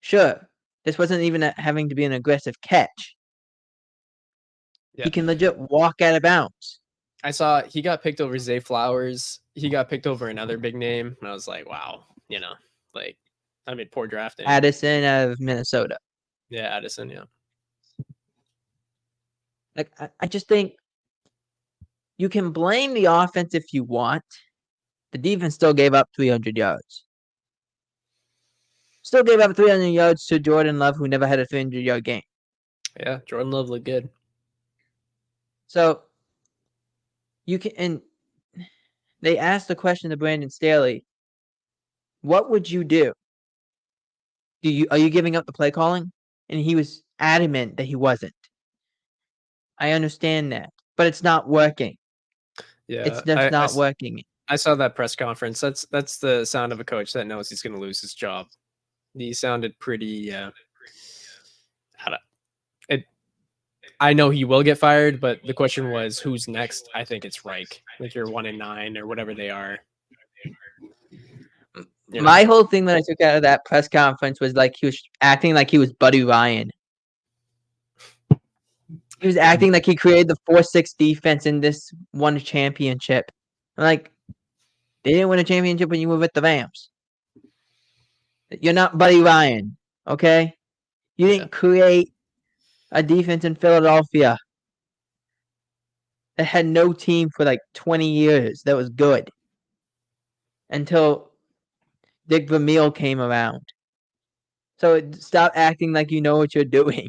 sure, this wasn't even having to be an aggressive catch. Yeah. He can legit walk out of bounds. I saw he got picked over Zay Flowers. He got picked over another big name, and I was like, wow, poor drafting. Addison out of Minnesota. Yeah, Addison, yeah. Like, I just think you can blame the offense if you want. The defense still gave up 300 yards. Still gave up 300 yards to Jordan Love, who never had a 300-yard game. Yeah, Jordan Love looked good. So, you can, and they asked the question to Brandon Staley, what would you do? Are you giving up the play calling? And he was adamant that he wasn't. I understand that, but it's not working. Yeah, it's just not working. I saw that press conference. That's the sound of a coach that knows he's going to lose his job. He sounded pretty. I know he will get fired, but the question was who's next. I think it's Reich. Like you're 1-9 or whatever they are. My whole thing that I took out of that press conference was like he was acting like he was Buddy Ryan. He was acting like he created the 4-6 defense in this one championship. I'm like, they didn't win a championship when you were with the Rams. You're not Buddy Ryan, okay? You didn't create a defense in Philadelphia that had no team for like 20 years that was good until Dick Vermeil came around. So stop acting like you know what you're doing.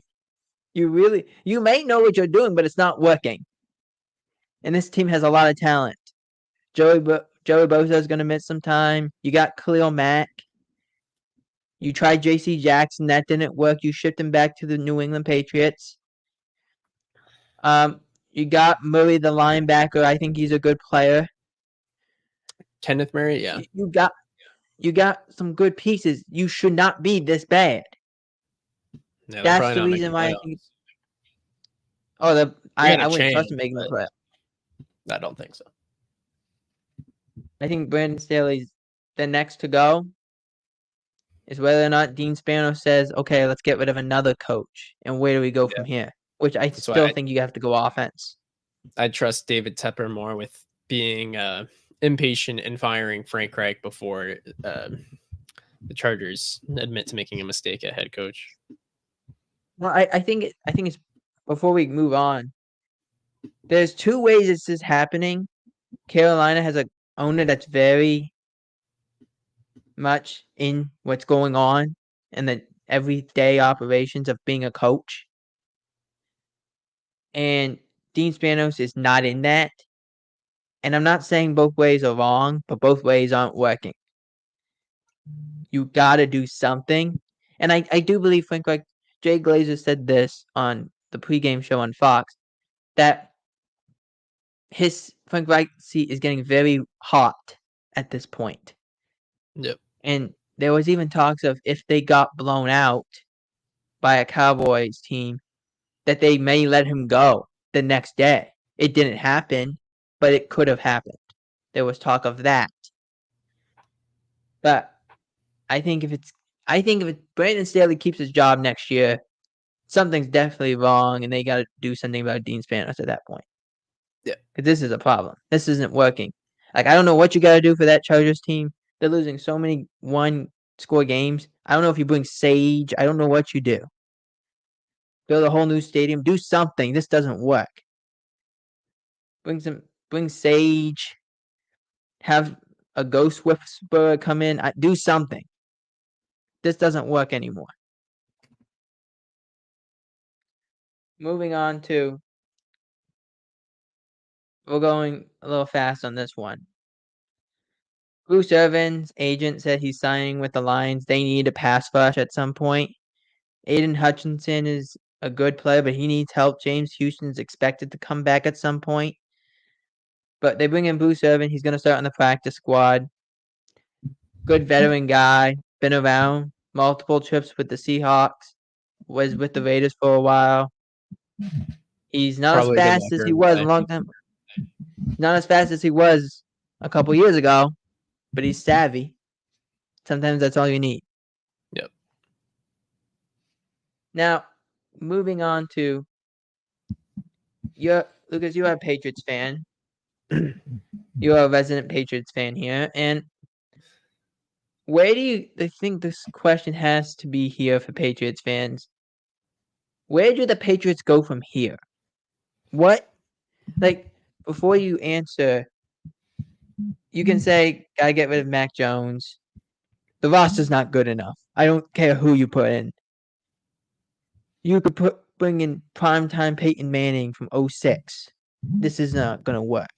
You may know what you're doing, but it's not working. And this team has a lot of talent. Joey Bosa is going to miss some time. You got Khalil Mack. You tried J.C. Jackson, that didn't work. You shipped him back to the New England Patriots. You got Murray, the linebacker. I think he's a good player. Kenneth Murray, yeah. You got some good pieces. You should not be this bad. Yeah, That's the reason why I think. I wouldn't trust him making the playoffs. I don't think so. I think Brandon Staley's the next to go. Is whether or not Dean Spanos says, okay, let's get rid of another coach, and where do we go from here? Which I still think you have to go offense. I trust David Tepper more with being impatient and firing Frank Reich before the Chargers admit to making a mistake at head coach. Well, I think it's before we move on. There's two ways this is happening. Carolina has an owner that's very much in what's going on and the everyday operations of being a coach. And Dean Spanos is not in that. And I'm not saying both ways are wrong, but both ways aren't working. You got to do something. And I do believe Frank Reich, Jay Glazer said this on the pregame show on Fox, that his Frank Reich seat is getting very hot at this point. Yep. And there was even talks of if they got blown out by a Cowboys team, that they may let him go the next day. It didn't happen, but it could have happened. There was talk of that. But I think if Brandon Staley keeps his job next year, something's definitely wrong, and they got to do something about Dean Spanos at that point. Yeah, because this is a problem. This isn't working. Like, I don't know what you got to do for that Chargers team. They're losing so many one-score games. I don't know if you bring Sage. I don't know what you do. Build a whole new stadium. Do something. This doesn't work. Bring Sage. Have a ghost whisperer come in. Do something. This doesn't work anymore. Moving on to, we're going a little fast on this one. Bruce Irvin's agent said he's signing with the Lions. They need a pass rush at some point. Aiden Hutchinson is a good player, but he needs help. James Houston's expected to come back at some point. But they bring in Bruce Irvin. He's going to start on the practice squad. Good veteran guy. Been around. Multiple trips with the Seahawks. Was with the Raiders for a while. He's not as fast as he was a long time. Not as fast as he was a couple years ago, but he's savvy. Sometimes that's all you need. Yep. Now, moving on to Lucas, you are a Patriots fan. You are a resident Patriots fan here. And where do you think this question has to be here for Patriots fans? Where do the Patriots go from here? Before you answer, you can say, gotta get rid of Mac Jones. The roster's not good enough. I don't care who you put in. You could bring in primetime Peyton Manning from 2006. This is not going to work.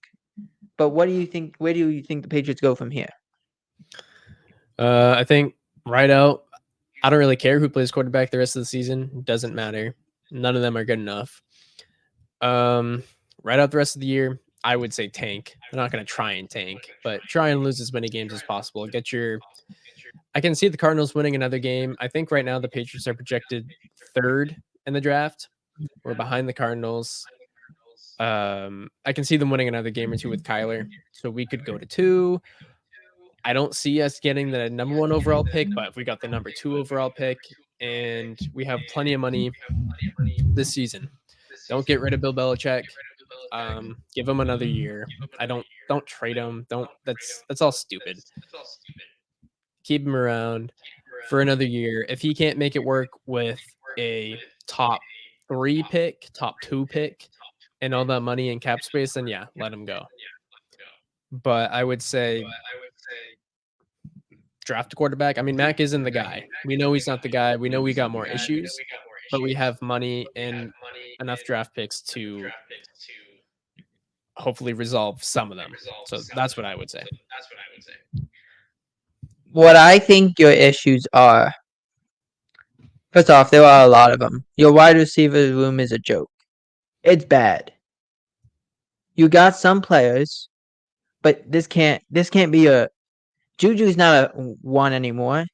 But what do you think? Where do you think the Patriots go from here? I think right out, I don't really care who plays quarterback the rest of the season. It doesn't matter. None of them are good enough. Right out the rest of the year, I would say tank. I'm not going to try and tank, but try and lose as many games as possible. I can see the Cardinals winning another game. I think right now the Patriots are projected third in the draft. We're behind the Cardinals. I can see them winning another game or two with Kyler. So we could go to 2. I don't see us getting the number 1 overall pick, but if we got the number 2 overall pick and we have plenty of money this season, don't get rid of Bill Belichick. Give him another year. Don't trade him. That's all stupid. Keep him around for another year. If he can't make it work with a top 3 pick, top 2 pick, and all that money in cap space, then yeah, let him go. But I would say draft a quarterback. I mean, Mac isn't the guy. We know he's not the guy. We know we got more issues, but we have money and enough draft picks to hopefully resolve some of them. So that's what I would say. What I think your issues are First off, there are a lot of them. Your wide receiver room is a joke. It's bad. You got some players, but this can't be a Juju's not a 1 anymore.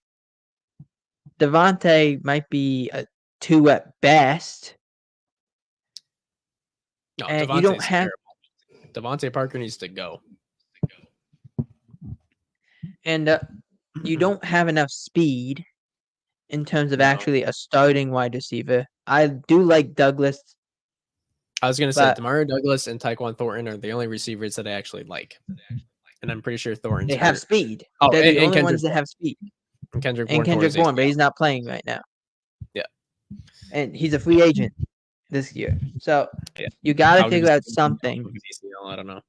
Devontae might be a 2 at best. No, And you don't Devontae's have terrible. Devontae Parker needs to go. and you don't have enough speed in terms of No. actually a starting wide receiver. I do like Douglas. I was gonna say But Demario Douglas and Tyquan Thornton are the only receivers that I actually like, and I'm pretty sure Thornton's they have hurt. speed. Oh, They're the and only Kendrick ones that Bourne. have speed. And Kendrick And Bourne tore Kendrick his Bourne, but ACL. he's not playing right now. Yeah. And he's a free agent this year. So Yeah. you got to How figure he's out something. with ACL, I don't know.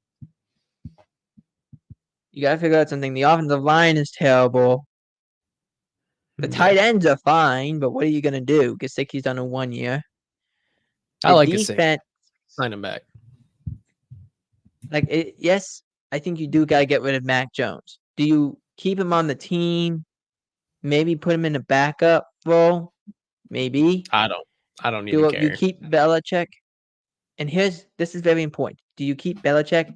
You got to figure out something. The offensive line is terrible. The tight ends are fine, but what are you going to do? Gesicki's done in 1 year. I like defense, Gesicki. Sign him back. yes, I think you do got to get rid of Mac Jones. Do you keep him on the team? Maybe put him in a backup role? Maybe. I don't even care. You keep Belichick? And this is very important. Do you keep Belichick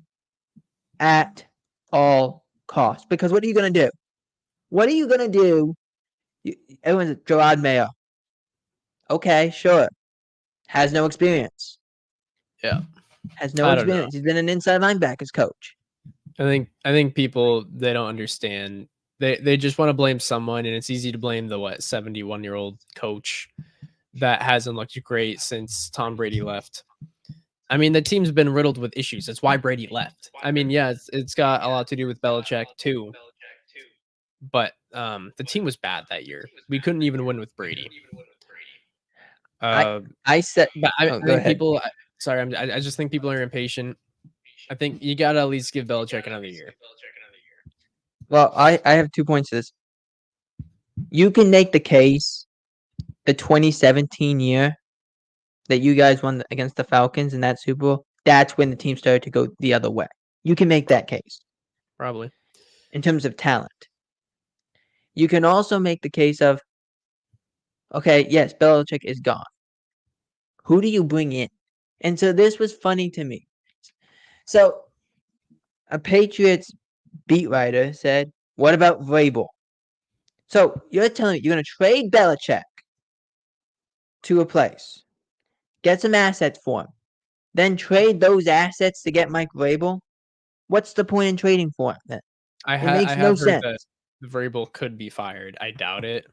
at all costs? Because what are you going to do? What are you going to do? Everyone's Gerard Mayo. Okay, sure. Has no experience. Yeah. Has no experience. He's been an inside linebackers coach. I think people, they don't understand. They just want to blame someone, and it's easy to blame the 71-year-old coach that hasn't looked great since Tom Brady left. I mean, the team's been riddled with issues. That's why Brady left. I mean, yeah, it's got a lot to do with Belichick too. But the team was bad that year. We couldn't even win with Brady. I said, but I go think ahead. people. Sorry, I just think people are impatient. I think you gotta at least give Belichick another year. Well, I have 2 points to this. You can make the case the 2017 year that you guys won against the Falcons in that Super Bowl, that's when the team started to go the other way. You can make that case. Probably. In terms of talent. You can also make the case of, okay, yes, Belichick is gone. Who do you bring in? And so this was funny to me. So a Patriots beat writer said, what about Vrabel? So you're telling me you're going to trade Belichick to a place, get some assets for him, then trade those assets to get Mike Vrabel? What's the point in trading for him then? I have heard sense. that Vrabel could be fired. I doubt it.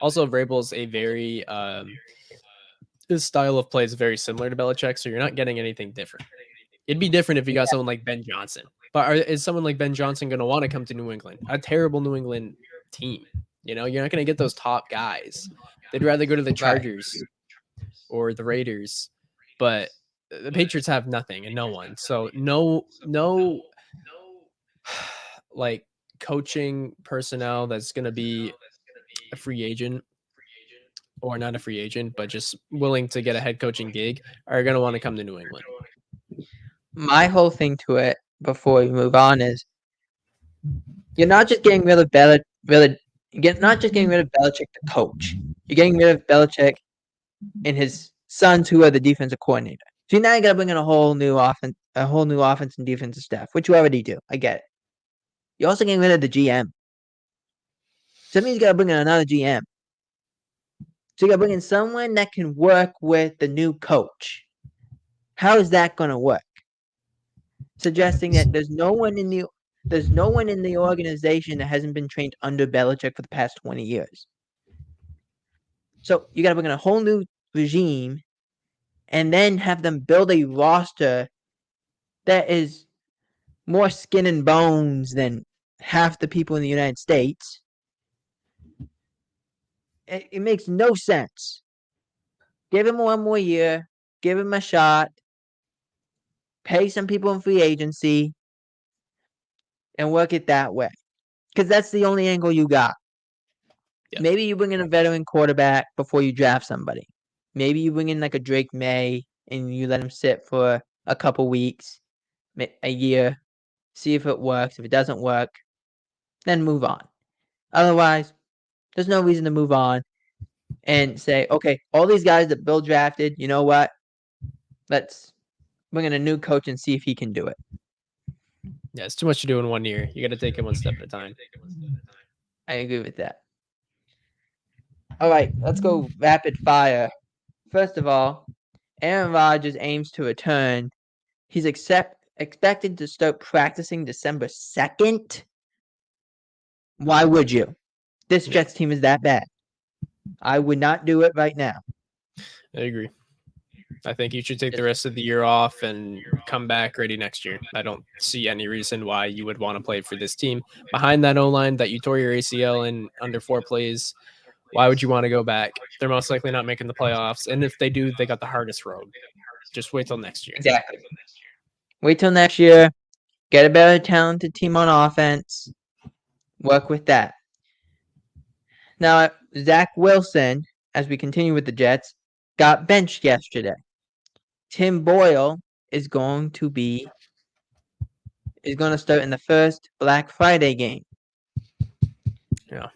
Also, Vrabel's a very his style of play is very similar to Belichick, so you're not getting anything different. It'd be different if you got someone like Ben Johnson. But is someone like Ben Johnson going to want to come to New England? A terrible New England team. You know, you're not going to get those top guys. They'd rather go to the Chargers or the Raiders. But the Patriots have nothing and no one. So no like coaching personnel that's going to be a free agent, or not a free agent, but just willing to get a head coaching gig, are going to want to come to New England. My whole thing to it before we move on is you're not just getting rid of Belichick the coach. You're getting rid of Belichick and his sons, who are the defensive coordinator. So now you got to bring in a whole new offense and defensive staff, which you already do. I get it. You're also getting rid of the GM. So that means you got to bring in another GM. So you got to bring in someone that can work with the new coach. How is that going to work? Suggesting that there's no one in the organization that hasn't been trained under Belichick for the past 20 years. So you got to bring in a whole new regime and then have them build a roster that is more skin and bones than half the people in the United States. It makes no sense. Give him 1 more year. Give him a shot. Pay some people in free agency and work it that way. Because that's the only angle you got. Yeah. Maybe you bring in a veteran quarterback before you draft somebody. Maybe you bring in like a Drake May and you let him sit for a couple weeks, a year, see if it works. If it doesn't work, then move on. Otherwise, There's no reason to move on and say, okay, all these guys that Bill drafted, you know what? Let's bring in a new coach and see if he can do it. Yeah, it's too much to do in 1 year. You got to take it one step at a time. I agree with that. All right, let's go rapid fire. First of all, Aaron Rodgers aims to return. He's expected to start practicing December 2nd. Why would you? This Jets team is that bad. I would not do it right now. I agree. I think you should take the rest of the year off and come back ready next year. I don't see any reason why you would want to play for this team. Behind that O-line that you tore your ACL in under 4 plays, why would you want to go back? They're most likely not making the playoffs. And if they do, they got the hardest road. Just wait till next year. Exactly. Wait till next year. Get a better talented team on offense. Work with that. Now, Zach Wilson, as we continue with the Jets, got benched yesterday. Tim Boyle is going to start in the first Black Friday game. Yeah.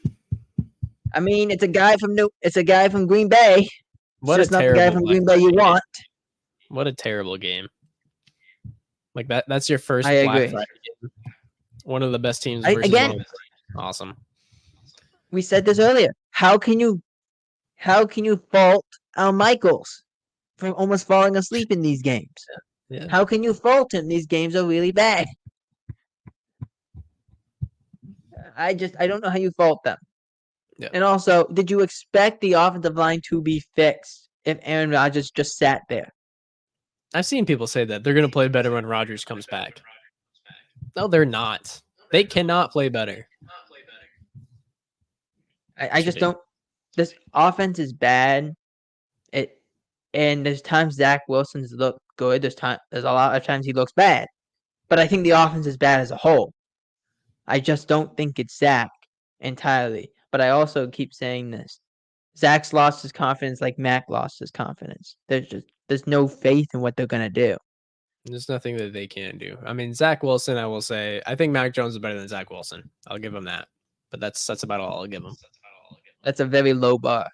I mean, it's a guy from Green Bay. What it's a just not the guy terrible from Black Green Bay you Friday want. What a terrible game. Like that's your first I Black agree. Friday game. One of the best teams versus Again, one of the awesome. We said this earlier. How can you fault Al Michaels for almost falling asleep in these games? Yeah. How can you fault him? These games are really bad. I don't know how you fault them. Yeah. And also, did you expect the offensive line to be fixed if Aaron Rodgers just sat there? I've seen people say that they're going to play better when Rodgers comes back. No, they're not. They cannot play better. I just don't. This offense is bad. And there's times Zach Wilson's look good. There's a lot of times he looks bad. But I think the offense is bad as a whole. I just don't think it's Zach entirely. But I also keep saying this. Zach's lost his confidence like Mac lost his confidence. There's no faith in what they're gonna do. There's nothing that they can't do. I mean, Zach Wilson, I will say, I think Mac Jones is better than Zach Wilson. I'll give him that. But that's about all I'll give him. That's a very low bar.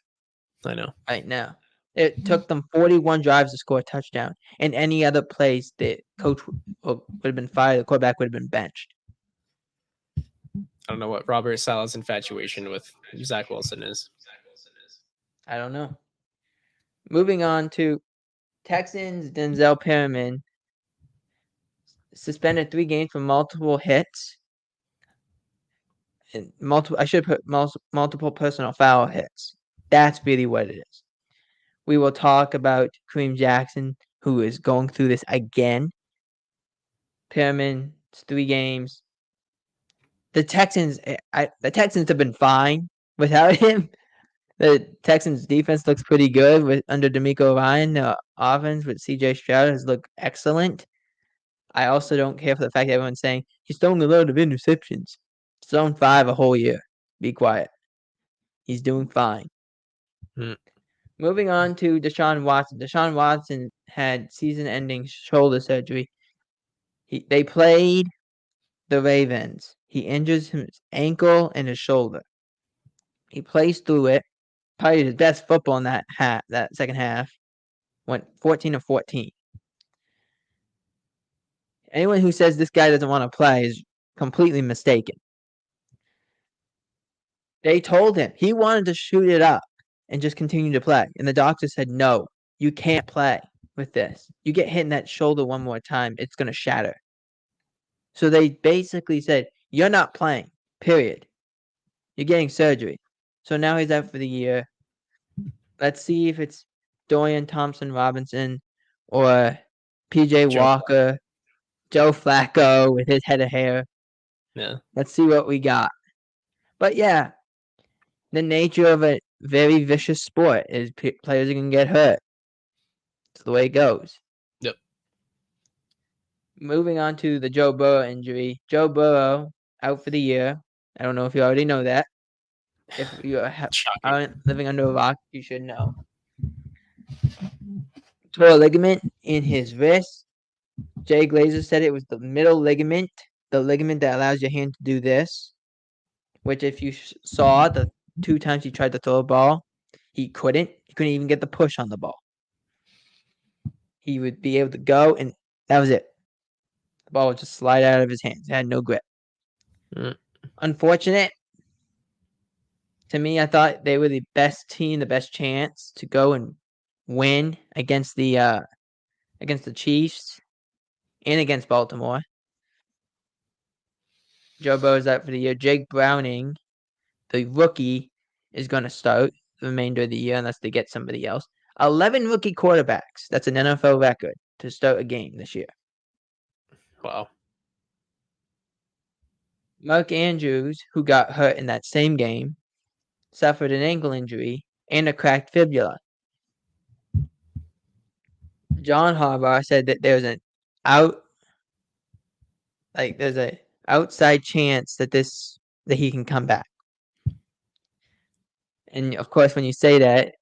I know. Right now. It took them 41 drives to score a touchdown. In any other place, the coach would have been fired. The quarterback would have been benched. I don't know what Robert Saleh's infatuation with Zach Wilson is. I don't know. Moving on to Texans, Denzel Perryman suspended 3 games for multiple hits. And I should put multiple personal foul hits. That's really what it is. We will talk about Kareem Jackson, who is going through this again. Perriman's 3 games. The Texans have been fine without him. The Texans defense looks pretty good under DeMeco Ryan. The offense with CJ Stroud has looked excellent. I also don't care for the fact that everyone's saying he's throwing a lot of interceptions. He's thrown 5 a whole year. Be quiet. He's doing fine. Moving on to Deshaun Watson. Deshaun Watson had season-ending shoulder surgery. They played the Ravens. He injures his ankle and his shoulder. He plays through it. Probably his best football in that second half. Went 14-14. Anyone who says this guy doesn't want to play is completely mistaken. They told him he wanted to shoot it up and just continue to play. And the doctor said, no, you can't play with this. You get hit in that shoulder one more time, it's going to shatter. So they basically said, you're not playing, period. You're getting surgery. So now he's out for the year. Let's see if it's Dorian Thompson-Robinson or PJ Walker, Joe Flacco with his head of hair. Yeah. Let's see what we got. But yeah, the nature of a very vicious sport is players are going to get hurt. It's the way it goes. Yep. Moving on to the Joe Burrow injury. Joe Burrow out for the year. I don't know if you already know that. If you aren't living under a rock, you should know. Tore a ligament in his wrist. Jay Glazer said it was the middle ligament, the ligament that allows your hand to do this. Which, if you saw, the 2 times he tried to throw a ball, he couldn't. He couldn't even get the push on the ball. He would be able to go, and that was it. The ball would just slide out of his hands. It had no grip. Unfortunate. To me, I thought they were the best team, the best chance to go and win against the Chiefs and against Baltimore. Joe Burrow's out for the year. Jake Browning, the rookie, is going to start the remainder of the year unless they get somebody else. 11 rookie quarterbacks. That's an NFL record to start a game this year. Wow. Mark Andrews, who got hurt in that same game, suffered an ankle injury and a cracked fibula. John Harbaugh said that there's an outside chance that he can come back. And of course, when you say that,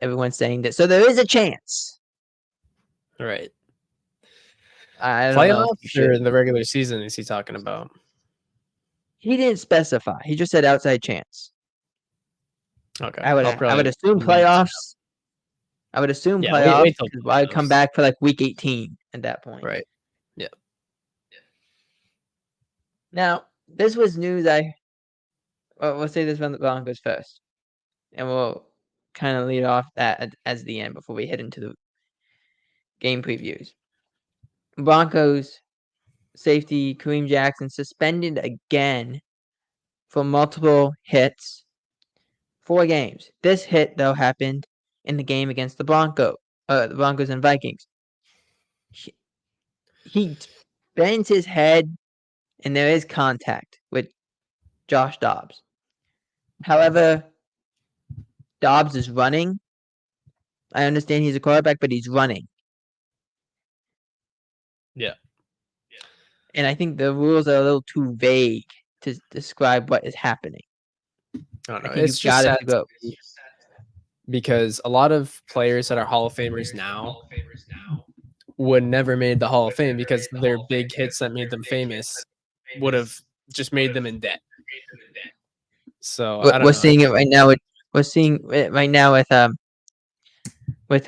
everyone's saying that. So there is a chance. Right. I don't know. Playoffs or in the regular season is he talking about? He didn't specify. He just said outside chance. Okay. I would assume playoffs. I would assume playoffs. Wait till I'd come back for like week 18 at that point. Right. Yeah. Now, this was news we'll say this about the Broncos first. And we'll kind of lead off that as the end before we head into the game previews. Broncos safety Kareem Jackson suspended again for multiple hits. 4 games. This hit, though, happened in the game against the Broncos and Vikings. He bends his head, and there is contact with Josh Dobbs. However, Dobbs is running. I understand he's a quarterback, but he's running. Yeah. And I think the rules are a little too vague to describe what is happening. I don't know. I think It's just sad sad to me because a lot of players that are Hall of Famers now would never made the Hall of Fame because their big hits that made them famous would have just made them in debt. So we're seeing it right now. We're seeing it right now with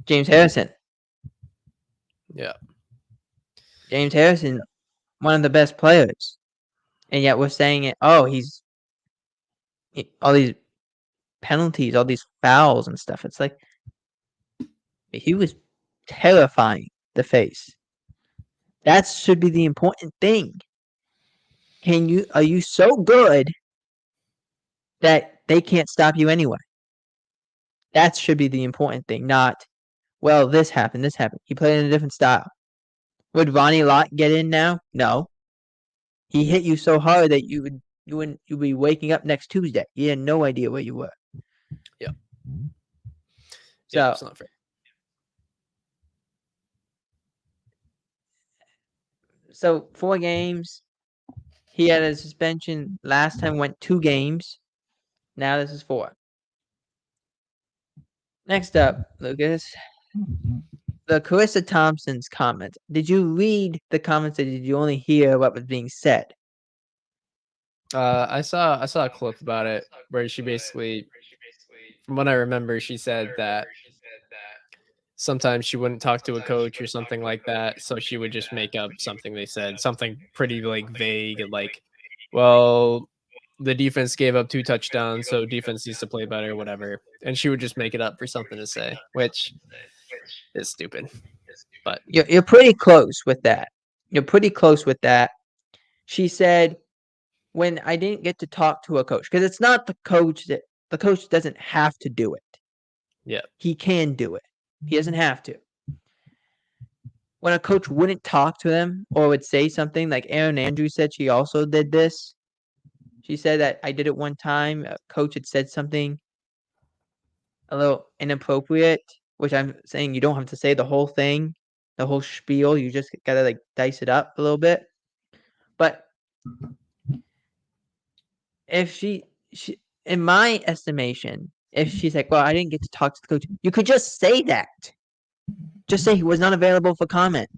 James Harrison. Yeah. James Harrison, one of the best players, and yet we're saying it. Oh, he's all these penalties, all these fouls and stuff. It's like he was terrifying to face. That should be the important thing. Are you so good that they can't stop you anyway? That should be the important thing, not, well, this happened. He played in a different style. Would Ronnie Lott get in now? No. He hit you so hard that you'd be waking up next Tuesday. You had no idea where you were. Yeah. So yeah, it's not fair. So 4 games. He had a suspension. Last time went 2 games. Now this is 4. Next up, Lucas. The Carissa Thompson's comments. Did you read the comments or did you only hear what was being said? I saw a clip about it where she basically, from what I remember, she said that sometimes she wouldn't talk to a coach or something like that, so she would just make up something they said, something pretty like vague and like, well, the defense gave up 2 touchdowns, so defense needs to play better, whatever. And she would just make it up for something to say, which is stupid. But you're pretty close with that. She said, when I didn't get to talk to a coach, because it's not the coach doesn't have to do it. Yeah. He can do it. He doesn't have to. When a coach wouldn't talk to them or would say something, like Erin Andrews said she also did this. She said that I did it one time. A coach had said something a little inappropriate, which I'm saying you don't have to say the whole thing, the whole spiel. You just got to like dice it up a little bit. But if she in my estimation, if she's like, well, I didn't get to talk to the coach, you could just say that. Just say he was not available for comment.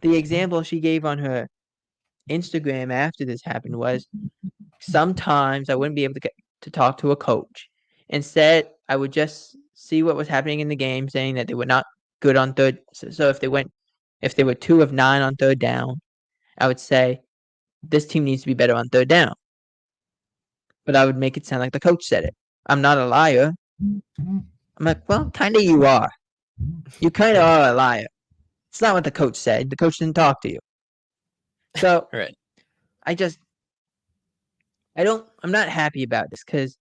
The example she gave on her Instagram after this happened was sometimes I wouldn't be able to get to talk to a coach. Instead, I would just see what was happening in the game, saying that they were not good on third. So if they were 2 of 9 on third down, I would say this team needs to be better on third down. But I would make it sound like the coach said it. I'm not a liar. I'm like, well, kind of you are. You kind of are a liar. It's not what the coach said. The coach didn't talk to you. So Right. I'm not happy about this because,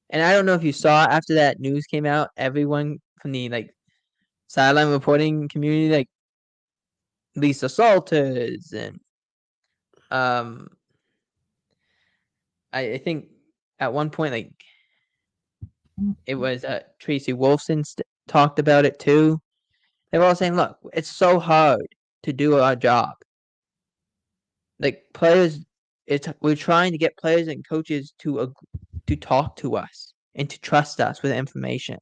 and I don't know if you saw after that news came out, everyone from the sideline reporting community, like Lisa Salters and I think at one point it was Tracy Wolfson talked about it too. They were all saying, "Look, it's so hard to do our job. Like players, we're trying to get players and coaches to talk to us and to trust us with information.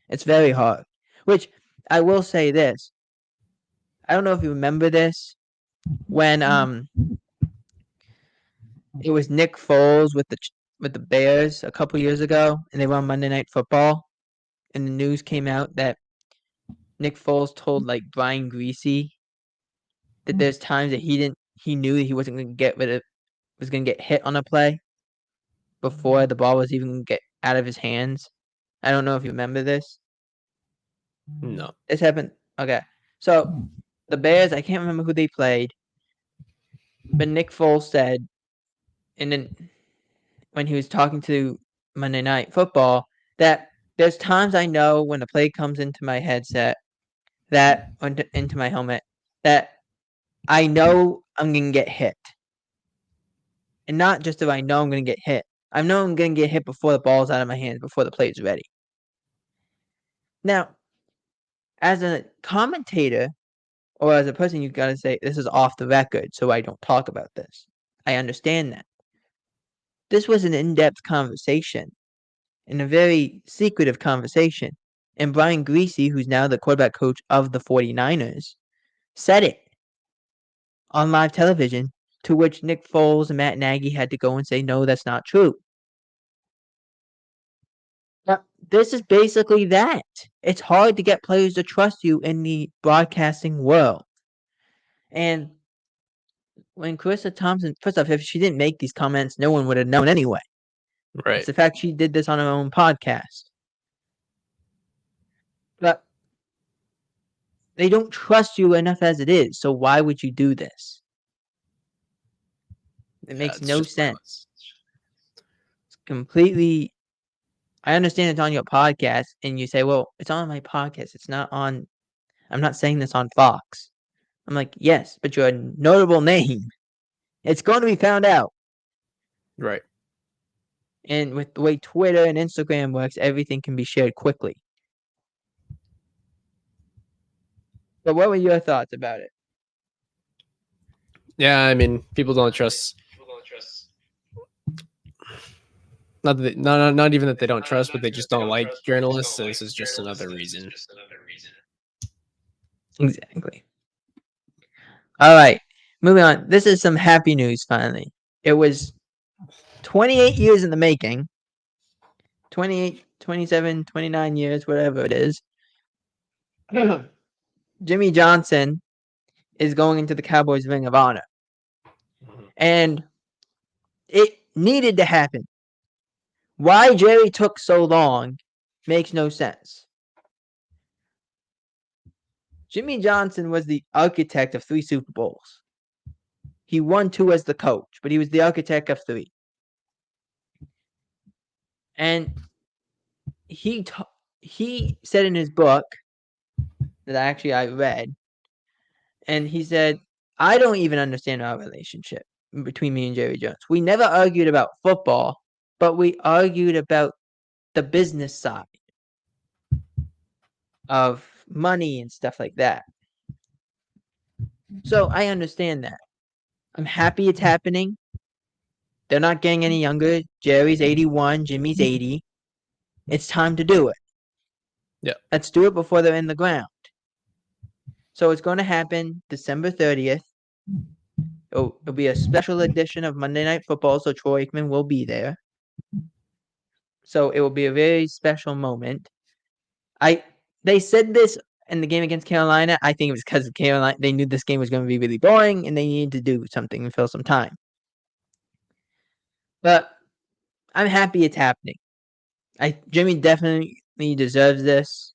It's very hard." Which I will say this. I don't know if you remember this when it was Nick Foles with the Bears a couple years ago, and they were on Monday Night Football, and the news came out that Nick Foles told Brian Greasy that there's times that he knew that he wasn't going to was going to get hit on a play before the ball was even going to get out of his hands. I don't know if you remember this. No. This happened. Okay. So the Bears, I can't remember who they played, but Nick Foles said, and then when he was talking to Monday Night Football, that there's times I know when a play comes into my headset, into my helmet, that I know I'm going to get hit. And not just if I know I'm going to get hit. I know I'm going to get hit before the ball's out of my hands, before the play is ready. Now, as a commentator, or as a person, you've got to say, this is off the record, so I don't talk about this. I understand that. This was an in-depth conversation, and a very secretive conversation. And Brian Greasy, who's now the quarterback coach of the 49ers, said it on live television, to which Nick Foles and Matt Nagy had to go and say, no, that's not true. Now, this is basically that. It's hard to get players to trust you in the broadcasting world. And when Carissa Thompson, first off, if she didn't make these comments, no one would have known anyway. Right. It's the fact she did this on her own podcast. But they don't trust you enough as it is, so why would you do this? It makes no sense. It's completely. I understand it's on your podcast, and you say, well, it's on my podcast. It's not on. I'm not saying this on Fox. I'm like, yes, but you're a notable name. It's going to be found out. Right. And with the way Twitter and Instagram works, everything can be shared quickly. But what were your thoughts about it? Yeah, I mean, people don't trust. Not even that they don't trust, but they just don't like journalists. So this is just another reason. Exactly. All right, moving on. This is some happy news finally. It was 28 years in the making. 28, 27, 29 years, whatever it is. Jimmy Johnson is going into the Cowboys Ring of Honor. And it needed to happen. Why Jerry took so long makes no sense. Jimmy Johnson was the architect of 3 Super Bowls. He won 2 as the coach, but he was the architect of 3. And he said in his book that I read, and he said, I don't even understand our relationship between me and Jerry Jones. We never argued about football, but we argued about the business side of money and stuff like that. So I understand that. I'm happy it's happening. They're not getting any younger. Jerry's 81, Jimmy's 80. It's time to do it. Yeah. Let's do it before they're in the ground. So it's going to happen December 30th. It It'll be a special edition of Monday Night Football, so Troy Aikman will be there. So it will be a very special moment. They said this in the game against Carolina. I think it was because of Carolina. They knew this game was going to be really boring, and they needed to do something and fill some time. But I'm happy it's happening. Jimmy definitely deserves this.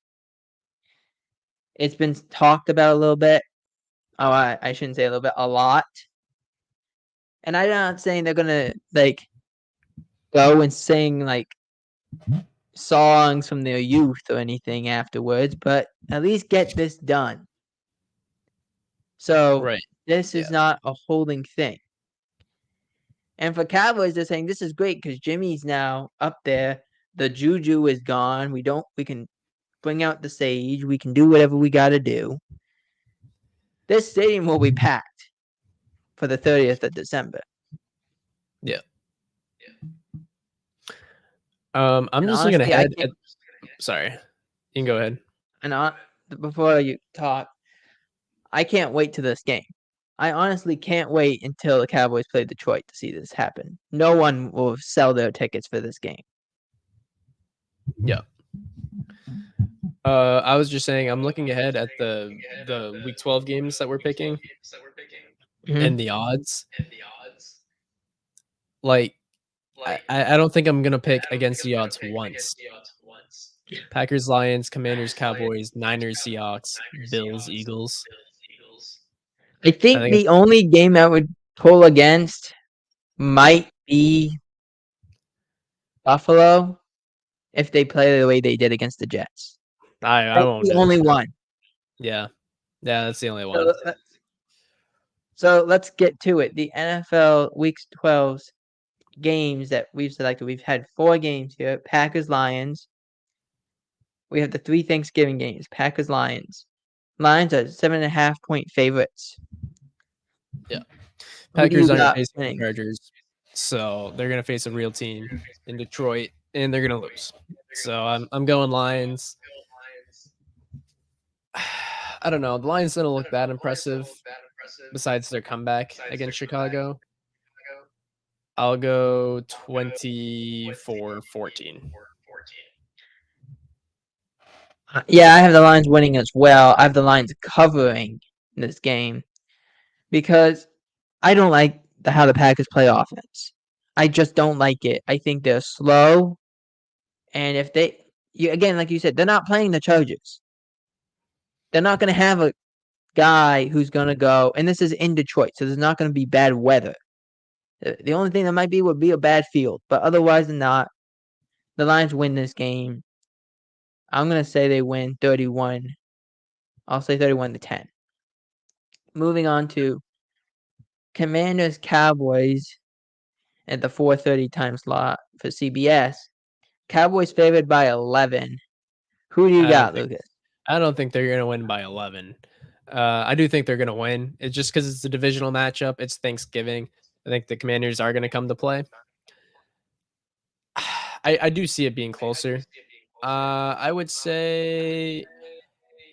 It's been talked about a little bit. Oh, I shouldn't say a little bit, a lot. And I'm not saying they're gonna go and sing songs from their youth or anything afterwards, but at least get this done. So Right. this is not a holding thing. And for Cowboys, they're saying this is great because Jimmy's now up there. The juju is gone. We can bring out the sage. We can do whatever we got to do. This stadium will be packed for the 30th of December. Yeah. I'm And just honestly, looking ahead. Sorry, you can go ahead. And before you talk, I can't wait to this game. I honestly can't wait until the Cowboys play Detroit to see this happen. No one will sell their tickets for this game. Yeah. I was just saying, I'm looking ahead at the Week 12 games that we're picking and the odds. Like, I don't think I'm gonna pick against the odds once. Packers, Lions, Commanders, Cowboys, Niners, Seahawks, Bills, Eagles. I think the only game I would pull against might be Buffalo if they play the way they did against the Jets. I won't. The only one. Yeah, that's the only one. So let's get to it. The NFL Week 12 games that we've selected. We've had 4 games here. Packers, Lions. We have the 3 Thanksgiving games. Packers, Lions. Lions are 7.5-point favorites. Yeah. Packers aren't facing the Chargers, so they're gonna face a real team in Detroit, and they're gonna lose. So I'm going Lions. I don't know. The Lions don't look that impressive. Besides their comeback against Chicago, I'll go 24-14. Yeah, I have the Lions winning as well. I have the Lions covering this game because I don't like how the Packers play offense. I just don't like it. I think they're slow, and if again, like you said, they're not playing the Chargers. They're not going to have a guy who's going to go, and this is in Detroit, so there's not going to be bad weather. The only thing that might be would be a bad field, but otherwise than not, the Lions win this game. I'm going to say they win 31. I'll say 31-10. Moving on to Commanders Cowboys at the 4:30 time slot for CBS. Cowboys favored by 11. Who do you got, Lucas? I don't think they're going to win by 11. I do think they're going to win. It's just because it's a divisional matchup. It's Thanksgiving. I think the Commanders are going to come to play. I do see it being closer. I would say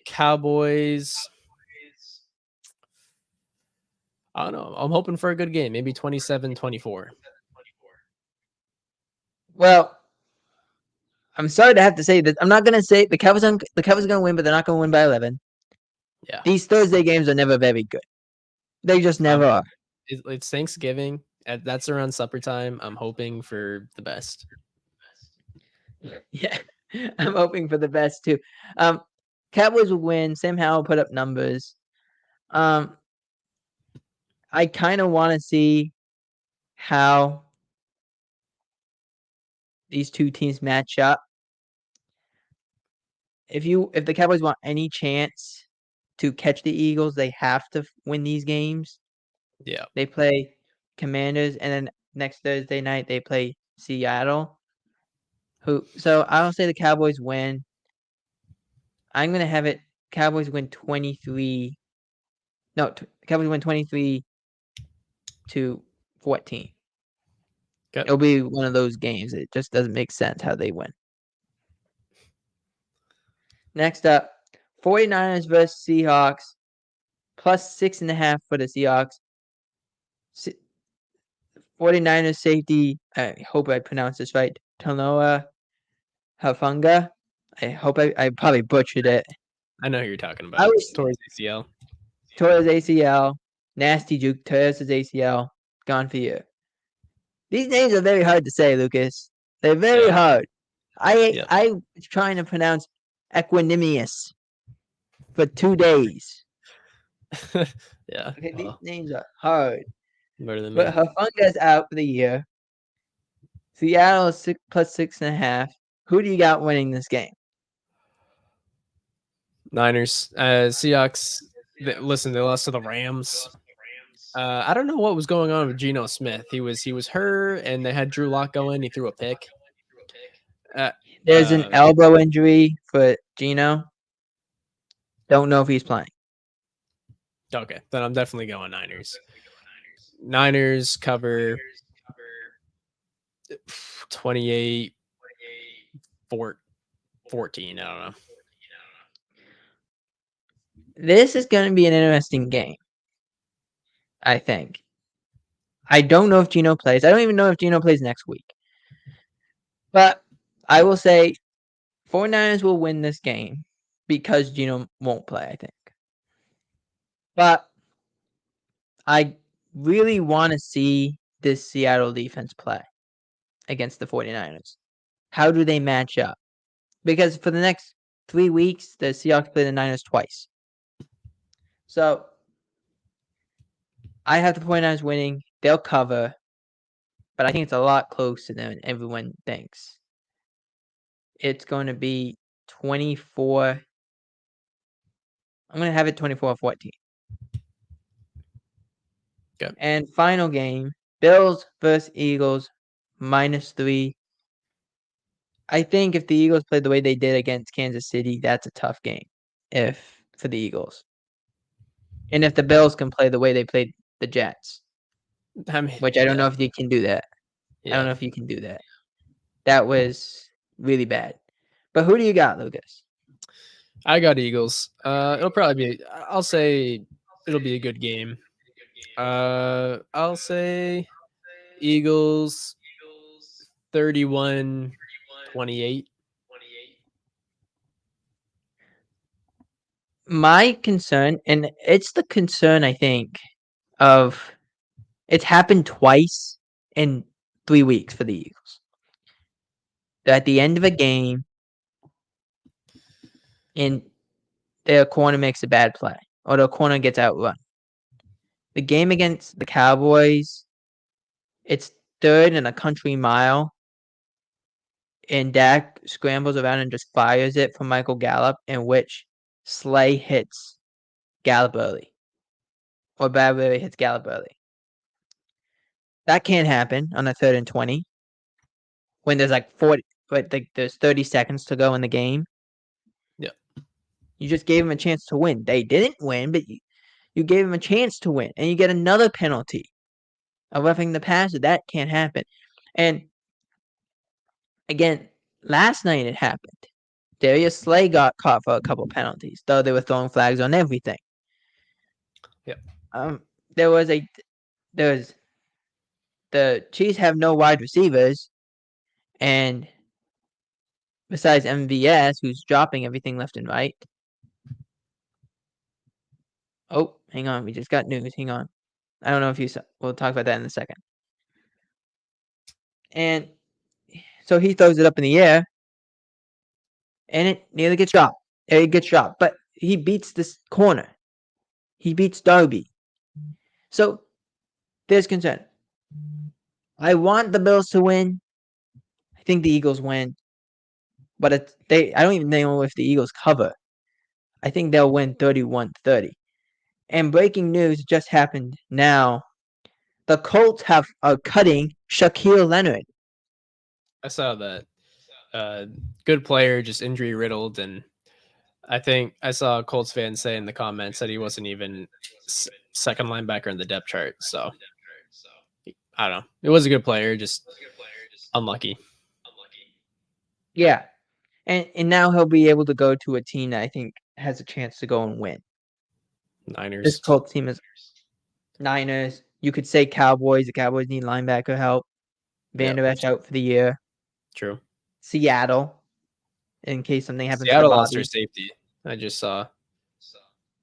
Cowboys. I don't know. I'm hoping for a good game. Maybe 27-24. Well, I'm sorry to have to say that. I'm not going to say the Cowboys are going to win, but they're not going to win by 11. Yeah. These Thursday games are never very good. They just never are. It's Thanksgiving. That's around supper time. I'm hoping for the best. Yeah, I'm hoping for the best too. Cowboys will win. Sam Howell put up numbers. I kind of want to see how these two teams match up. If the Cowboys want any chance to catch the Eagles, they have to win these games. Yeah. They play Commanders, and then next Thursday night they play Seattle. So I'll say the Cowboys win. I'm gonna have it. Cowboys win 23. No, Cowboys win 23-14. Okay. It'll be one of those games. It just doesn't make sense how they win. Next up, 49ers versus Seahawks. +6.5 for the Seahawks. 49ers safety, I hope I pronounced this right, Tanoa Hufanga. I hope I probably butchered it. I know who you're talking I about. was Towards ACL. tore his ACL. Nasty Juke tears his ACL. Gone for you. These names are very hard to say, Lucas. They're very Yeah. hard. Yeah. I was trying to pronounce Equanimous for 2 days. Yeah. Okay, these Well, names are hard. better than me. But Hufunga's out for the year. Seattle is plus 6.5. Who do you got winning this game? Niners. Seahawks. Listen, they lost to the Rams. I don't know what was going on with Geno Smith. He was hurt, and they had Drew Lock go in. He threw a pick. There's an elbow injury for Geno. Don't know if he's playing. Okay, then I'm definitely going Niners. Niners cover 28 14. I don't know. This is going to be an interesting game, I think. I don't know if Geno plays. I don't even know if Geno plays next week. But I will say 49ers will win this game because Geno won't play, I think. But I really want to see this Seattle defense play against the 49ers. How do they match up? Because for the next 3 weeks, the Seahawks play the Niners twice. So I have the 49ers winning. They'll cover. But I think it's a lot closer than everyone thinks. It's going to be 24. I'm going to have it 24-14. Okay. And final game, Bills versus Eagles, -3. I think if the Eagles play the way they did against Kansas City, that's a tough game for the Eagles. And if the Bills can play the way they played the Jets, which I don't know if you can do that. I don't know if you can do that. That was really bad. But who do you got, Lucas? I got Eagles. It'll probably be. I'll say it'll be a good game. I'll say Eagles 31-28. My concern, and it's the concern I think of, it's happened twice in 3 weeks for the Eagles. They're at the end of a game, and their corner makes a bad play, or the corner gets outrun. The game against the Cowboys, it's 3rd and a country mile, and Dak scrambles around and just fires it for Michael Gallup, in which Slay hits Gallup early, or Bradbury hits Gallup early. That can't happen on a 3rd and 20 when there's like 40, but there's 30 seconds to go in the game. Yeah. You just gave them a chance to win. They didn't win, but you gave them a chance to win, and you get another penalty of roughing the passer. That can't happen. And again, last night it happened. Darius Slay got caught for a couple penalties, though they were throwing flags on everything. Yep. The Chiefs have no wide receivers, and besides MVS, who's dropping everything left and right. Oh, hang on. We just got news. Hang on. I don't know if you saw. We'll talk about that in a second. And so he throws it up in the air, and it nearly gets dropped. It gets dropped, but he beats this corner. He beats Darby. So there's concern. I want the Bills to win. I think the Eagles win, but I don't even know if the Eagles cover. I think they'll win 31-30. And breaking news just happened now. The Colts are cutting Shaquille Leonard. I saw that. Good player, just injury riddled, and I think I saw a Colts fan say in the comments that he wasn't even second linebacker in the depth chart. So I don't know. It was a good player, just unlucky. Yeah, and now he'll be able to go to a team that I think has a chance to go and win. Niners. This Colts team is Niners. You could say Cowboys. The Cowboys need linebacker help. Yeah. Vander Esch out for the year. True. Seattle, in case something happens to Seattle lost their Bobby. safety. I just saw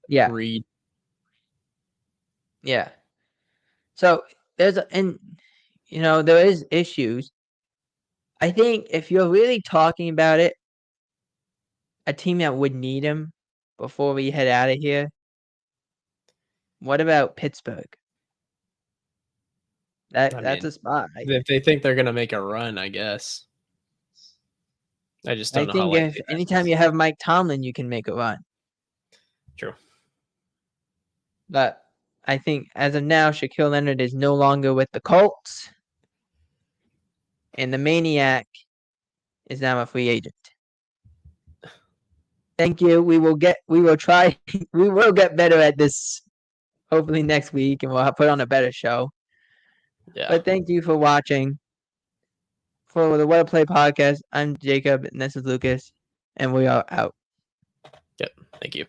Yeah, Reed. yeah. So there is issues. I think if you're really talking about it, a team that would need him before we head out of here. What about Pittsburgh? I That's mean, a spot. if they think they're gonna make a run, I guess. I just I don't know how think if likely that anytime is. you have Mike Tomlin, you can make a run. True. But I think as of now, Shaquille Leonard is no longer with the Colts, and the Maniac is now a free agent. Thank you. We will get better at this hopefully next week, and we'll put on a better show. Yeah. But thank you for watching. For the What a Play podcast, I'm Jacob, and this is Lucas, and we are out. Yep. Thank you.